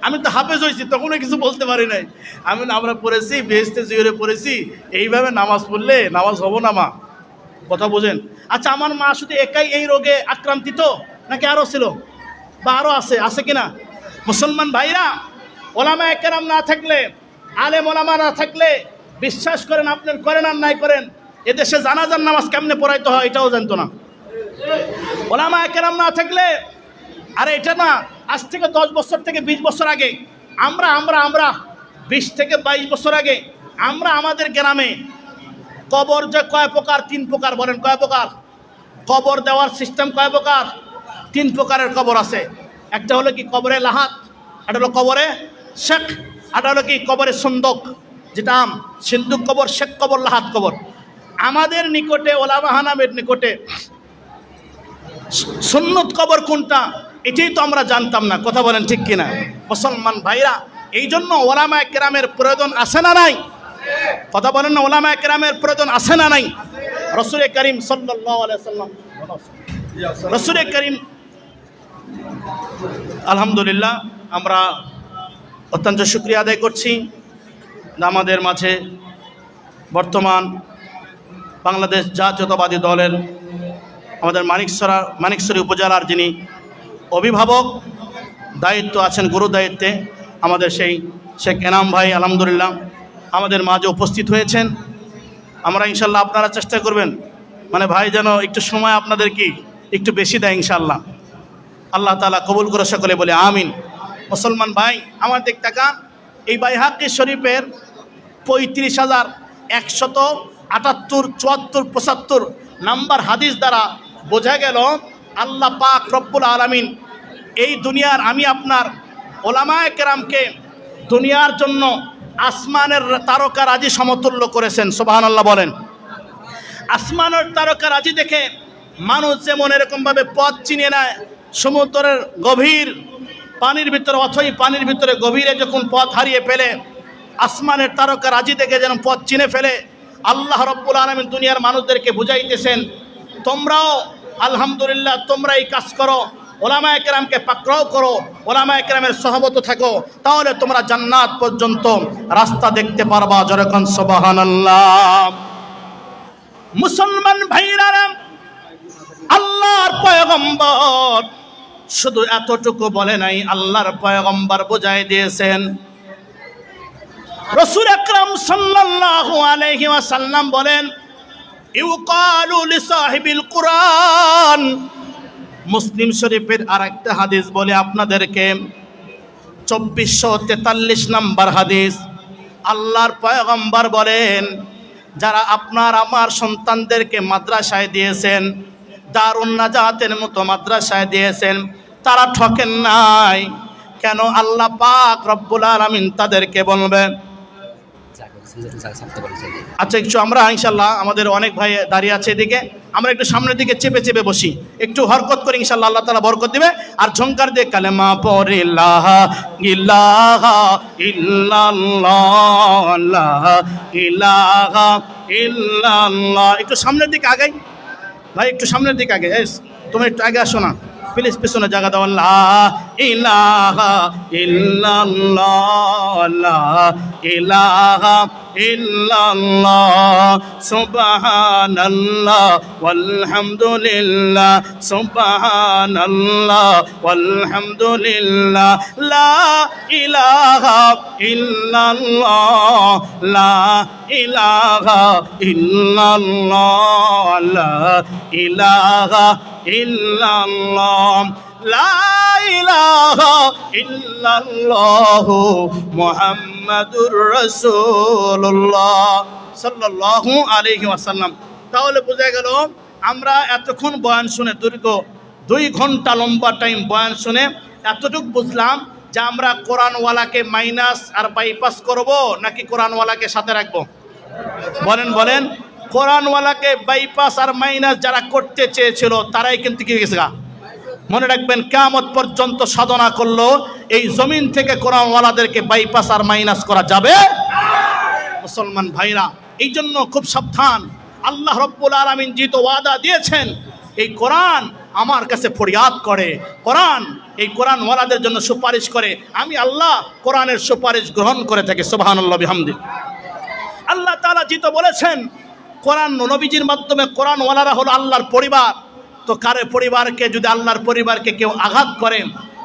আমি তো হাফেজ হয়েছি, তখনও কিছু বলতে পারি নাই। আমরা পড়েছি বেহেশতে জিগরে পড়েছি, এইভাবে নামাজ পড়লে নামাজ হবো না মা, কথা বোঝেন। আচ্ছা, আমার মা শুধু একাই এই রোগে আক্রান্তিত নাকি আরও ছিল বা আরও আছে কিনা? মুসলমান ভাইরা, ওলামায়ে কেরাম না থাকলে, আলেম ওলামা না থাকলে, বিশ্বাস করেন আপনার করেন আর নাই করেন, এদেশে জানাজার নামাজ কেমনে পড়াইতে হয় এটাও জানতো না। ওলামায়ে কেরাম না থাকলে, আরে এটা না, আজ থেকে 10 বছর থেকে 20 বছর আগে আমরা 20 থেকে 22 বছর আগে আমরা আমাদের গ্রামে কবর যে কয় প্রকার, 3 প্রকার, বলেন কয় প্রকার? কবর দেওয়ার সিস্টেম কয় প্রকার? 3 প্রকারের কবর আছে। একটা হলো কি কবরে লাহাত, একটা হলো কবরে শেখ, একটা হলো কি কবরে সুন্দক, যেটা সিন্দুক কবর, শেখ কবর, লাহাত কবর। আমাদের নিকটে ওলামা হানামের নিকটে সুন্নত কবর কোনটা এটাই তো আমরা জানতাম না, কথা বলেন ঠিক কিনা? মুসলমান ভাইরা, এই জন্য ওলামায়ে কেরামের প্রয়োজন আছে না নাই? কথা বলেন না, ওলামায়ে কেরামের প্রয়োজন আছে না নাই? রাসূল করিম সাল্লাল্লাহু আলাইহি ওয়াসাল্লাম, রাসূল করিম, আলহামদুলিল্লাহ আমরা অত্যন্ত শুকরিয়া আদায় করছি আমাদের মাঝে বর্তমান বাংলাদেশ জাতীয়তাবাদী দলের আমাদের মানিকছড়ি উপজেলার যিনি অভিভাবক দায়িত্ব আছেন, গুরু দায়িত্বে আমাদের সেই শেখ এনাম ভাই আলহামদুলিল্লাহ আমাদের মাঝে উপস্থিত হয়েছেন। আমরা ইনশাল্লাহ, আপনারা চেষ্টা করবেন মানে ভাই যেন একটু সময় আপনাদের কি একটু বেশি দেয় ইনশাল্লাহ। আল্লাহ তাআলা কবুল করে সকলে বলে আমিন। মুসলমান ভাই, আমার দিক তাকান, এই বাইহাকি শরীফের 35,178, 74, 75 নাম্বার হাদিস দ্বারা বোঝা গেল আল্লাহ পাক রব্বুল আলামিন এই দুনিয়ার আমি আপনার ওলামায়ে কেরামকে দুনিয়ার জন্য আসমানের তারকারাজি সমতুল্য করেছেন। সুবহানাল্লাহ বলেন। আসমানের তারকারাজি দেখে মানুষ যেমন এরকমভাবে পথ চিনে নেয়, সমুদ্রের গভীর পানির ভিতরে, অথই পানির ভিতরে গভীরে যখন পথ হারিয়ে ফেলে, আসমানের তারকারাজি দেখে যেন পথ চিনে ফেলে, আল্লাহ রব্বুল আলামিন দুনিয়ার মানুষদেরকে বুঝাইতেছেন তোমরাও আলহামদুলিল্লাহ তোমরা এই কাজ করো, ওলামায়ে কেরামকে পাকড়াও করো, ওলামায়ে কেরামের সহবত থাকো, তাহলে তোমরা জান্নাত পর্যন্ত রাস্তা দেখতে পারবা। যেরকম সুবহানাল্লাহ। মুসলমান ভাইরা, আল্লাহর পয়গম্বর শুধু এতটুকু বলে নাই, আল্লাহর পয়গম্বর বুঝাই দিয়েছেন। রাসূল আকরাম সাল্লাল্লাহু আলাইহি ওয়াসাল্লাম বলেন, ইউকালু লিসাহিবিল কুরআন। মুসলিম শরীফের আরেকটা হাদিস বলে আপনাদেরকে, 2443 নম্বর হাদিস। আল্লাহর পয়গম্বর বলেন, যারা আপনার আমার সন্তানদেরকে মাদ্রাসায় দিয়েছেন, দারুন নাজাতের মতো মাদ্রাসায় দিয়েছেন, তারা ঠকেন নাই। কেন? আল্লাহ পাক রব্বুল আলামিন তাদেরকে বলবে। আচ্ছা, একটু আমরা ইনশাল্লাহ, আমাদের অনেক ভাই দাঁড়িয়ে আছে এদিকে, আমরা একটু সামনের দিকে চেপে চেপে বসি, একটু হরকত করি, ইনশাল্লাহ আল্লাহ তাআলা বরকত দিবে। আর ঝংকার দিয়ে কালেমা পড়ে লা ইলাহা ইল্লাল্লাহ, লা ইলাহা ইল্লাল্লাহ। একটু সামনের দিকে আগাই ভাই, একটু সামনের দিকে আগে, তুমি একটু আগে আসো না প্লিজ, পিছনে জায়গা দাও। লা ইলাহা ইল্লাল্লাহ, লা ইলাহা ইল্লাল্লাহ, সুবহানাল্লাহ ওয়ালহামদুলিল্লাহ, সুবহানাল্লাহ ওয়ালহামদুলিল্লাহ, লা ইলাহা ইল্লাল্লাহ, লা ইলাহা ইল্লাল্লাহ, লা ইলাহা ইল্লাল্লাহ, লা ইলাহা ইল্লাল্লাহ, মুহাম্মাদুর রাসূলুল্লাহ সাল্লাল্লাহু আলাইহি ওয়াসাল্লাম। তাহলে বোঝা গেল আমরা এতক্ষণ বয়ান শুনে, দীর্ঘ 2 ঘন্টা লম্বা টাইম বয়ান শুনে এতটুকু বুঝলাম যে আমরা কোরআনওয়ালাকে মাইনাস আর বাইপাস করব নাকি কোরআনওয়ালাকে সাথে রাখবো? বলেন। কোরআনওয়ালাকে বাইপাস আর মাইনাস যারা করতে চেয়েছিল তারাই কিন্তু কি গেছে। মনে রাখবেন, কিয়ামত পর্যন্ত সাধনা করলো এই জমিন থেকে কোরআনওয়ালাদেরকে বাইপাস আর মাইনাস করা যাবে। মুসলমান ভাইরা, এই জন্য খুব সাবধান। আল্লাহ রব্বুল আলামিন যেহেতু ওয়াদা দিয়েছেন, এই কোরআন আমার কাছে ফরিয়াদ করে, কোরআন এই কোরআনওয়ালাদের জন্য সুপারিশ করে, আমি আল্লাহ কোরআনের সুপারিশ গ্রহণ করে থাকি। সুবহানাল্লাহ বিহামদি। আল্লাহ তাআলা জিত বলেছেন কোরআন নবীজির মাধ্যমে কোরআনওয়ালারা হলো আল্লাহর পরিবার। তো কারে পরিবারকে যদি আল্লাহর পরিবারকে কেউ আঘাত করে,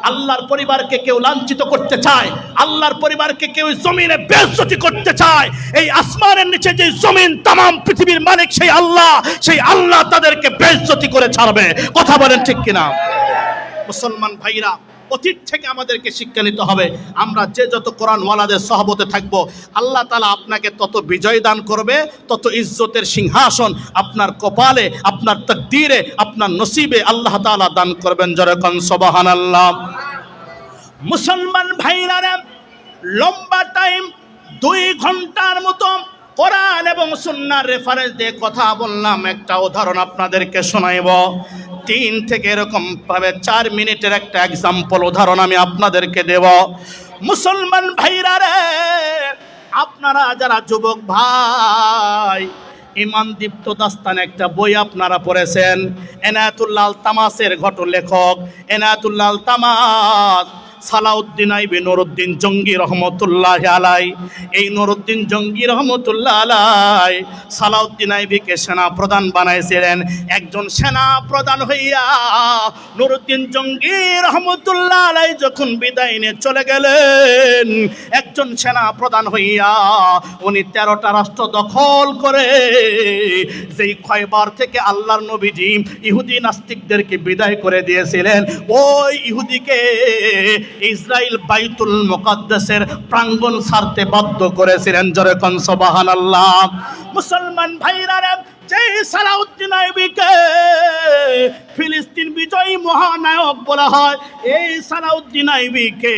আল্লাহর পরিবারকে কেউ লাঞ্ছিত করতে চায়, আল্লাহর পরিবারকে কেউ জমিনে বেইজ্জতি করতে চায়, এই আসমানের নিচে যে জমিন তামাম পৃথিবীর মালিক সেই আল্লাহ তাদেরকে বেইজ্জতি করে ছাড়বে। কথা বলেন ঠিক কিনা? মুসলমান ভাইরা, অতীত থেকে আমাদেরকে শিক্ষা নিতে হবে। আমরা যে যত কোরআনওয়ালাদের সহবতে থাকবো, আল্লাহ তাআলা আপনাকে তত বিজয় দান করবে, তত ইজ্জতের সিংহাসন আপনার কপালে, আপনার তাকদীরে, আপনার নসিবে আল্লাহ তাআলা দান করবেন। যেরকম সুবহানাল্লাহ। মুসলমান ভাইরা, লম্বা টাইম 2 ঘন্টার মতো কোরআন এবং সুন্নাহর রেফারেন্স দিয়ে কথা বললাম। একটা উদাহরণ আপনাদেরকে শোনাইব। 3 থেকে এরকম ভাবে 4 মিনিটের একটা এক্সাম্পল উদাহরণ আমি আপনাদেরকে দেব। মুসলমান ভাইরা রে, আপনারা যারা যুবক ভাই, ইমান দীপ্ত দাস্তান একটা বই আপনারা পড়েছেন। এনায়েতুল্লাহ আলতামাসের ঘটক লেখক এনায়েতুল্লাহ আলতামাস সালাউদ্দিন আইবি নুরউদ্দিন জঙ্গি রহমতুল্লাহ আলাই। এই নুরউদ্দিন জঙ্গি রহমতুল্লাহ আলাই সালাউদ্দিন আইবিকে সেনা প্রধান বানাইছিলেন। একজন সেনা প্রধান হইয়া নুরউদ্দিন জঙ্গি রহমতুল্লাহ আলাই যখন বিদায় নিয়ে চলে গেলেন, একজন সেনা প্রধান হইয়া উনি 13টা রাষ্ট্র দখল করে যেই খয়বার থেকে আল্লাহর নবীজি ইহুদি নাস্তিকদেরকে বিদায় করে দিয়েছিলেন, ওই ইহুদিকে ইসরাইল বাইতুল মুকাদ্দাসের প্রাঙ্গণ ছাড়তে বাধ্য করেছিলেন। যেরকম সুবহানাল্লাহ। মুসলমান ভাইরা, যেই সালাউদ্দিন আইবিকে ফিলিস্তিন বিজয়ী মহানায়ক বলা হয়, এই সালাউদ্দিন আইবিকে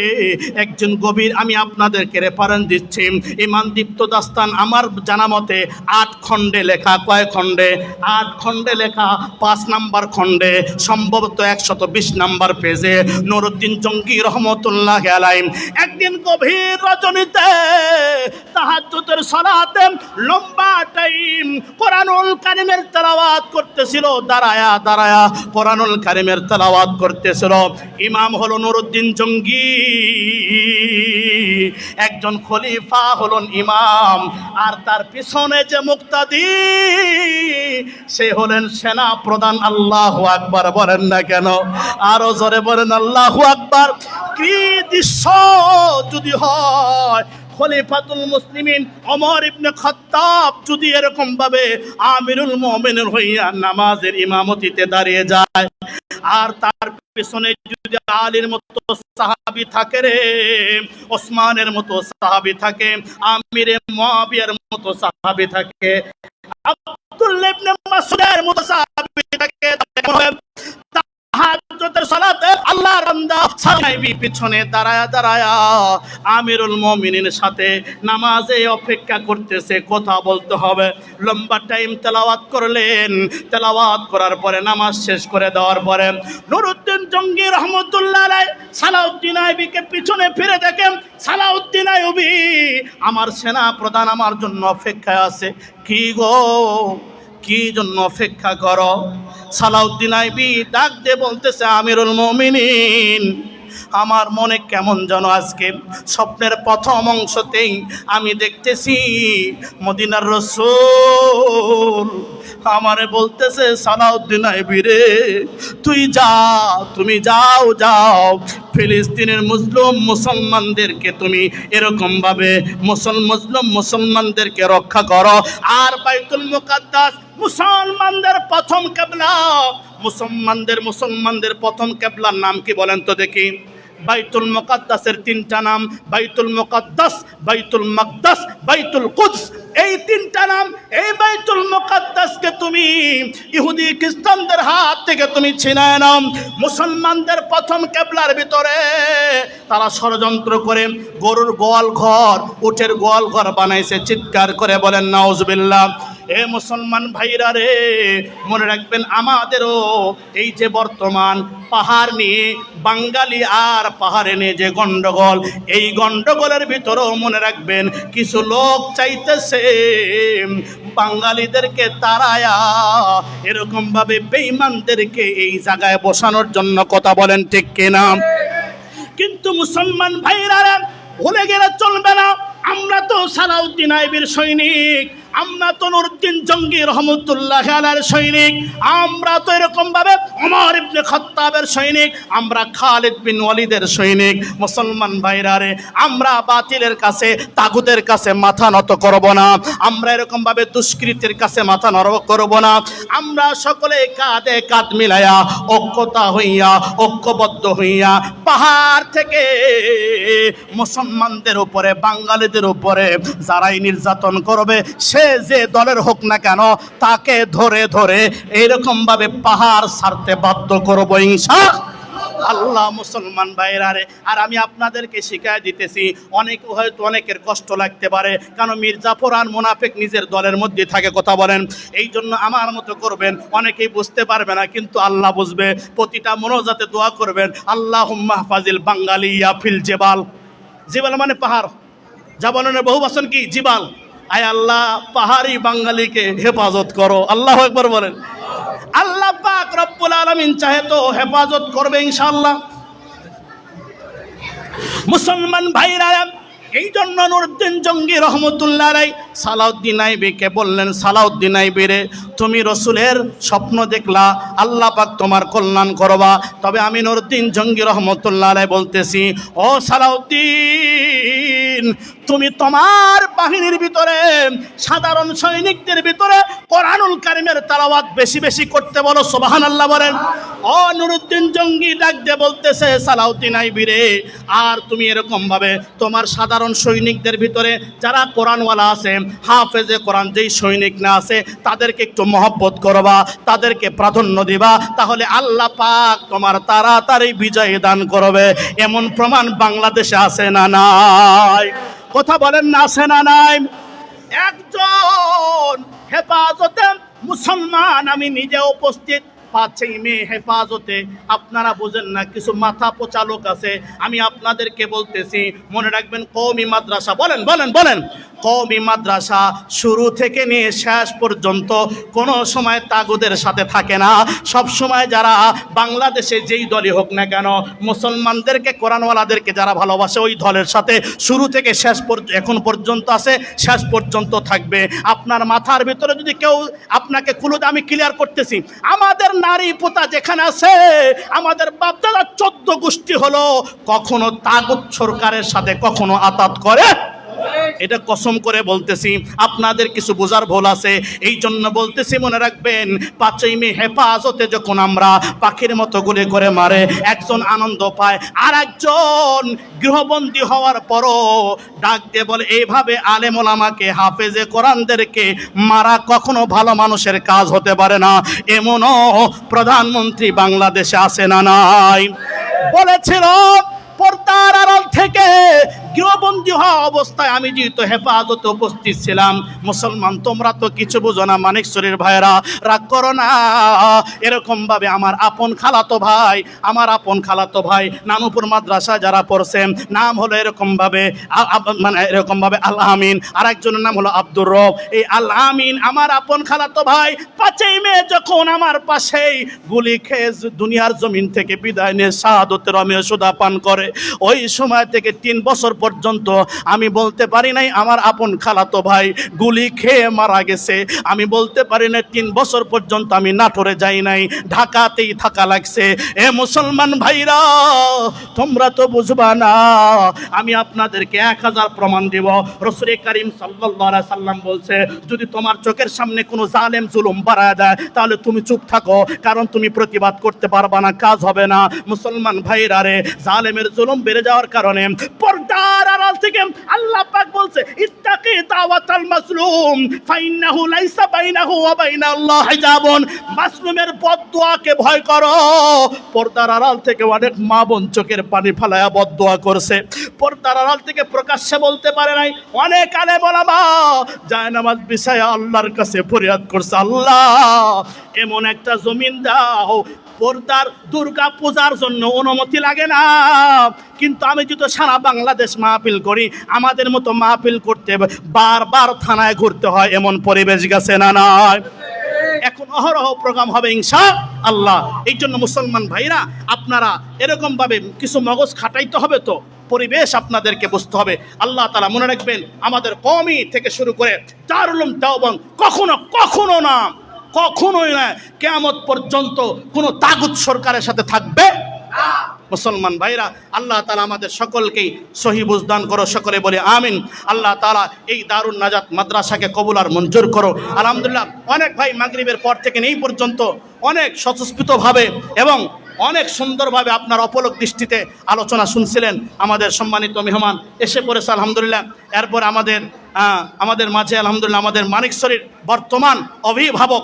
একজন গভীর, আমি আপনাদেরকে রেফারেন্স দিচ্ছি, ইমান দীপ্ত দাস্তান আমার জানা মতে 8 খণ্ডে লেখা। কয় খণ্ডে? 8 খণ্ডে লেখা। 5 নাম্বার খণ্ডে সম্ভবত 120 নাম্বার পেজে নুরউদ্দিন জঙ্গি রহমতুল্লাহ আলাইহি একদিন গভীর রজনীতে তাহাজ্জুদের সালাতে লম্বা টাইম কোরআনুল কারীমের তেলাওয়াত করতেছিল। দাঁড়ায়া দাঁড়ায়া কোরআনুল কারীমের তেলাওয়াত করতেছিল। ইমাম হলো নুরউদ্দিন জঙ্গি, একজন খলিফা হলেন ইমাম, আর তার পিছনে যে মুক্তাদি সে হলেন সেনা প্রধান। আল্লাহু আকবার বলেন না কেন? আরো জোরে বলেন আল্লাহু আকবার। কি দৃশ্য যদি হয়! খলিফাতুল মুসলিমিন ওমর ইবনে খাত্তাব যদি এরকম ভাবে আমিরুল মুমিনিন হইয়া নামাজের ইমামতিতে দাঁড়িয়ে যায়, আর তার পিছনে যদি আলীর মতো সাহাবী থাকে রে, ওসমানের মতো সাহাবী থাকে, আমিরে মুয়াবিয়ার মতো সাহাবী থাকে, আব্দুল্লাহ ইবনে মাসউদের মতো সাহাবী থাকে, তাহাজ্জুদের সালাতে আল্লাহর বান্দা সাহাবী পিছনে দাঁড়ায়া দাঁড়ায়া আমিরুল মুমিনিনের সাথে নামাজে অপেক্ষা করতেছে। কথা বলতে হবে। লম্বা টাইম তেলাওয়াত করলেন। তেলাওয়াত করার পরে নামাজ শেষ করে দেওয়ার পরে নুরউদ্দিন জঙ্গি রহমতুল্লাহ আলাইহি সালাউদ্দিন আইবিকে পিছনে ফিরে দেখেন, সালাউদ্দিন আইবি আমার সেনা প্রধান আমার জন্য অপেক্ষায় আছে। কি গো, কি জন্য অপেক্ষা করো? সালাউদ্দিন আইবি ডাক দিয়ে বলতেছে, আমিরুল মুমিনিন, আমার মনে কেমন যেন আজকে স্বপ্নের প্রথম অংশতেই আমি দেখতেছি মদিনার রাসূল আমারে বলতেছে, সালাউদ্দিন আইবি রে, তুই যা, তুমি যাও যাও, ফিলিস্তিনের মুসলমানদেরকে তুমি এরকম ভাবে মুসলমানদেরকে রক্ষা করো। আর বাইতুল মুকাদ্দাস মুসলমানদের প্রথম কিবলা, মুসলমানদের প্রথম কিবলার নাম কি বলেন তো দেখি? বাইতুল মুকাদ্দাসের 3টা নাম, বাইতুল মুকাদ্দাস, বাইতুল মাকদাস, বাইতুল কুদস। এই 3টা নাম, এই বাইতুল মুকাদ্দাসকে তুমি ইহুদি খ্রিস্টানদের হাত থেকে তুমি ছিনায় নাও। মুসলমানদের প্রথম কিবলার ভিতরে তারা ষড়যন্ত্র করে গরুর গোয়াল ঘর, উটের গোয়াল ঘর বানাইছে। চিৎকার করে বলেন নাউজুবিল্লাহ। এ মুসলমান ভাইরা রে, মনে রাখবেন আমাদেরও এই যে বর্তমান পাহাড় নিয়ে বাঙালি আর পাহাড়ে নিয়ে যে গন্ডগোল, এই গন্ডগোলের ভিতরেও মনে রাখবেন কিছু লোক চাইতেছে বাঙালিদেরকে তারায়া এরকম ভাবে বেঈমানদেরকে এই জায়গায় বসানোর জন্য। কথা বলেন ঠিক কিনা? কিন্তু মুসলমান ভাইরা ভুলে গেলে চলবে না, আমরা তো সালাউদ্দিন আইবির সৈনিক, আমরা তো নুরউদ্দিন জঙ্গি রহমতুল্লাহ আলাইহির সৈনিক, আমরা তো এরকম ভাবে ওমর ইবনে খাত্তাবের সৈনিক, আমরা খালিদ বিন ওয়ালিদের সৈনিক। মুসলমান ভাইরা রে, আমরা বাতিলের কাছে তাগুতের কাছে মাথা নত করব না, আমরা এরকম ভাবে দুষ্কৃতির কাছে মাথা নত করব না। আমরা সকলে কাঁধে কাঁধ মিলাইয়া ঐক্যতা হইয়া ঐক্যবদ্ধ হইয়া পাহাড় থেকে মুসলমানদের উপরে বাঙালিদের উপরে যারাই নির্যাতন করবে, সে যে দলের হোক না কেন, তাকে ধরে ধরে এইরকম ভাবে পাহাড় ছাড়তে বাধ্য করবো ইনশাআল্লাহ। মুসলমান ভাইরা রে, আর আমি আপনাদেরকে শিখাই দিতেছি, হয়তো অনেকের কষ্ট লাগতে পারে, কারণ মির্জাফর আর মুনাফিক নিজের দলের মধ্যে থাকে। কথা বলেন, এই জন্য আমার মতো করবেন, অনেকেই বুঝতে পারবে না, কিন্তু আল্লাহ বুঝবে। প্রতিটা মোনাজাতে দোয়া করবেন, আল্লাহুম্মা হাফাজিল বাঙ্গালিয়া ফিল জেবাল। জিবাল মানে পাহাড়, জাবানের বহু বচন কি? জিবাল। আয় আল্লাহ, পাহাড়ি বাঙালিকে হেফাজত করো। আল্লাহু আকবার বলেন। আল্লাহ পাক রব্বুল আলামিন চাহে তো হেফাজত করবে ইনশাআল্লাহ। মুসলমান ভাইরা, এই জন্য নুরউদ্দিন জঙ্গি রহমতুল্লাহ আলাইহি সালাউদ্দিন আইবিকে বললেন, সালাউদ্দিন আইবি রে, তুমি রসুলের স্বপ্ন দেখলা, আল্লাহ পাক তোমার কল্যাণ করবা। তবে আমি নুরউদ্দিন জঙ্গি রহমতুল্লাহ আলাইহি বলতেছি, ও সালাউদ্দিন, তুমি তোমার বাহিনীর ভিতরে সাধারণ সৈনিকদের ভিতরে কোরআনুল কারীমের তেলাওয়াত বেশি বেশি করতে বলো। সুবহানাল্লাহ বলেন। ও নুরউদ্দিন জঙ্গি ডাক দিয়ে বলতেছে, সালাউদ্দিন আইবি রে, আর তুমি এরকম ভাবে তোমার সাধারণ সৈনিকদের ভিতরে যারা কোরআনওয়ালা আছে, হাফেজে কোরআন যেই সৈনিক না আছে, তাদেরকে একটু মহব্বত করবা, তাদেরকে প্রাধান্য দিবা, তাহলে আল্লাহ পাক তোমার তাড়াতাড়ি বিজয় দান করবে। এমন প্রমাণ বাংলাদেশে আছে না নাই? কথা বলেন না, আছে না নাই? একজন হেফাজতে মুসলমান, আমি নিজে উপস্থিত 5ই মে হেফাজতে। আপনারা বুঝেন না, কিছু মাথা পোচা লোক আছে, আমি আপনাদেরকে বলতেছি, মনে রাখবেন, কওমি মাদ্রাসা, বলেন বলেন বলেন, কওমি মাদ্রাসা শুরু থেকে নিয়ে শেষ পর্যন্ত কোনো সময় তাগুদের সাথে থাকে না। সব সময় যারা বাংলাদেশে যেই দলই হোক না কেন, মুসলমানদেরকে, কোরআনওয়ালাদেরকে যারা ভালোবাসে, ওই দলের সাথে শুরু থেকে শেষ পর্যন্ত, এখন পর্যন্ত আছে, শেষ পর্যন্ত থাকবে। আপনার মাথার ভিতরে যদি কেউ আপনাকে কুলুদ, আমি ক্লিয়ার করতেছি, আমাদের নারী পোতা যেখানে আছে, আমাদের বাপদাদা 14 গোষ্ঠী হলো, কখনো তাগুত সরকারের সাথে কখনো আতাত করে। এটা কসম করে বলতেছি, আপনাদের কিছু বোঝার ভুল আছে, এই জন্য বলতেছি, মনে রাখবেন, 5ই মে হেফাজতে যখন আমরা পাখির মতো গুলি করে মারে, একজন আনন্দ পায়, আর একজন গৃহবন্দী হওয়ার পরও ডাক দিয়ে বলে, এইভাবে আলেম ওলামাকে, হাফেজে কোরআনদেরকে মারা কখনো ভালো মানুষের কাজ হতে পারে না। এমনও প্রধানমন্ত্রী বাংলাদেশে আছে না নাই? বলেছিল, পর্দার আড়াল থেকে গৃহবন্দী হওয়া অবস্থায় আমি যেহেতু হেফাজতে উপস্থিত ছিলাম। মুসলমান তোমরা তো কিছু বুঝো না, মানিকছড়ির ভাইরা, রাগ করো না। এরকম ভাবে আমার আপন খালাতো ভাই নানুপুর মাদ্রাসা যারা পড়ছেন, নাম হলো এরকম ভাবে, মানে এরকম ভাবে আল আমিন, আর একজনের নাম হলো আব্দুর রব। এই আল আমিন আমার আপন খালাতো ভাই। 5ই মে যখন আমার পাশেই গুলি খেয়ে দুনিয়ার জমিন থেকে বিদায় নিয়ে শাহাদতের রমে সুদা পান করে, ওই সময় থেকে 3 বছর পর্যন্ত আমি বলতে পারি নাই আমার আপন খালাতো ভাই গুলি খেয়ে মারা গেছে। আমি বলতে পারি না 3 বছর পর্যন্ত আমি নাটোরে যাই নাই, ঢাকাতেই থাকা লাগছে। এ মুসলমান ভাইরা, তোমরা তো বুঝবা না, আমি আপনাদেরকে 1000 প্রমাণ দিব। রাসূল করিম সাল্লাল্লাহু আলাইহি সাল্লাম বলছে, যদি তোমার চোখের সামনে কোনো জালেম জুলুম বাড়ায় দেয়, তাহলে তুমি চুপ থাকো, কারণ তুমি প্রতিবাদ করতে পারবা না, কাজ হবে না। মুসলমান ভাইরা রে, জালেমের জুলুম বেড়ে যাওয়ার কারণে পর্দা পর্দার আড়াল থেকে আল্লাহ পাক বলছে ইত্তাকি দাওয়াতাল মাসলুম ফাইন্নাহু লাইসা বাইনাহু ওয়া বাইনাল্লাহি হিজাবুন। মাসলুমের বদদোয়াকে ভয় করো। পর্দার আড়াল থেকে অনেক মা বোন চোখের পানি ফেলায়া বদদোয়া করছে, পর্দার আড়াল থেকে প্রকাশ্যে বলতে পারে নাই। অনেক আলেম ওলামা যায় নামাজ বিছায়া আল্লাহর কাছে ফরিয়াদ করছে, আল্লাহ এমন একটা জমিন দাও পর্দার দুর্গা পূজার জন্য অনুমতি লাগে না, কিন্তু আমি যদি সারা বাংলাদেশ মাহফিল করি, আমাদের মতো মাহফিল করতে বারবার থানায় ঘুরতে হয়, এমন পরিবেশ গেছে না নয়? এখন অহরহ প্রোগ্রাম হবে ইনশাআল্লাহ। এই জন্য মুসলমান ভাইরা, আপনারা এরকম ভাবে কিছু মগজ খাটাইতে হবে, তো পরিবেশ আপনাদেরকে বুঝতে হবে। আল্লাহ তাআলা মনে রাখবেন, আমাদের কওমি থেকে শুরু করে দারুল উলুম দেওবন্দ কখনোই না কিয়ামত পর্যন্ত কোনো তাগুত সরকারের সাথে থাকবে না। মুসলমান ভাইরা, আল্লাহ তাআলা আমাদের সকলকেই সহি বুঝদান করো, সকলে বলে আমিন। আল্লাহ তাআলা এই দারুন নাজাত মাদ্রাসাকে কবুল আর মঞ্জুর করো। আলহামদুলিল্লাহ, অনেক ভাই মাগরিবের পর থেকে এই পর্যন্ত অনেক স্বতঃস্ফূর্তভাবে এবং অনেক সুন্দরভাবে আপনার অপলক দৃষ্টিতে আলোচনা শুনছিলেন। আমাদের সম্মানিত মেহমান এসে পড়েছে আলহামদুলিল্লাহ। এরপর আমাদের মাঝে আলহামদুলিল্লাহ আমাদের মানিকছড়ির বর্তমান অভিভাবক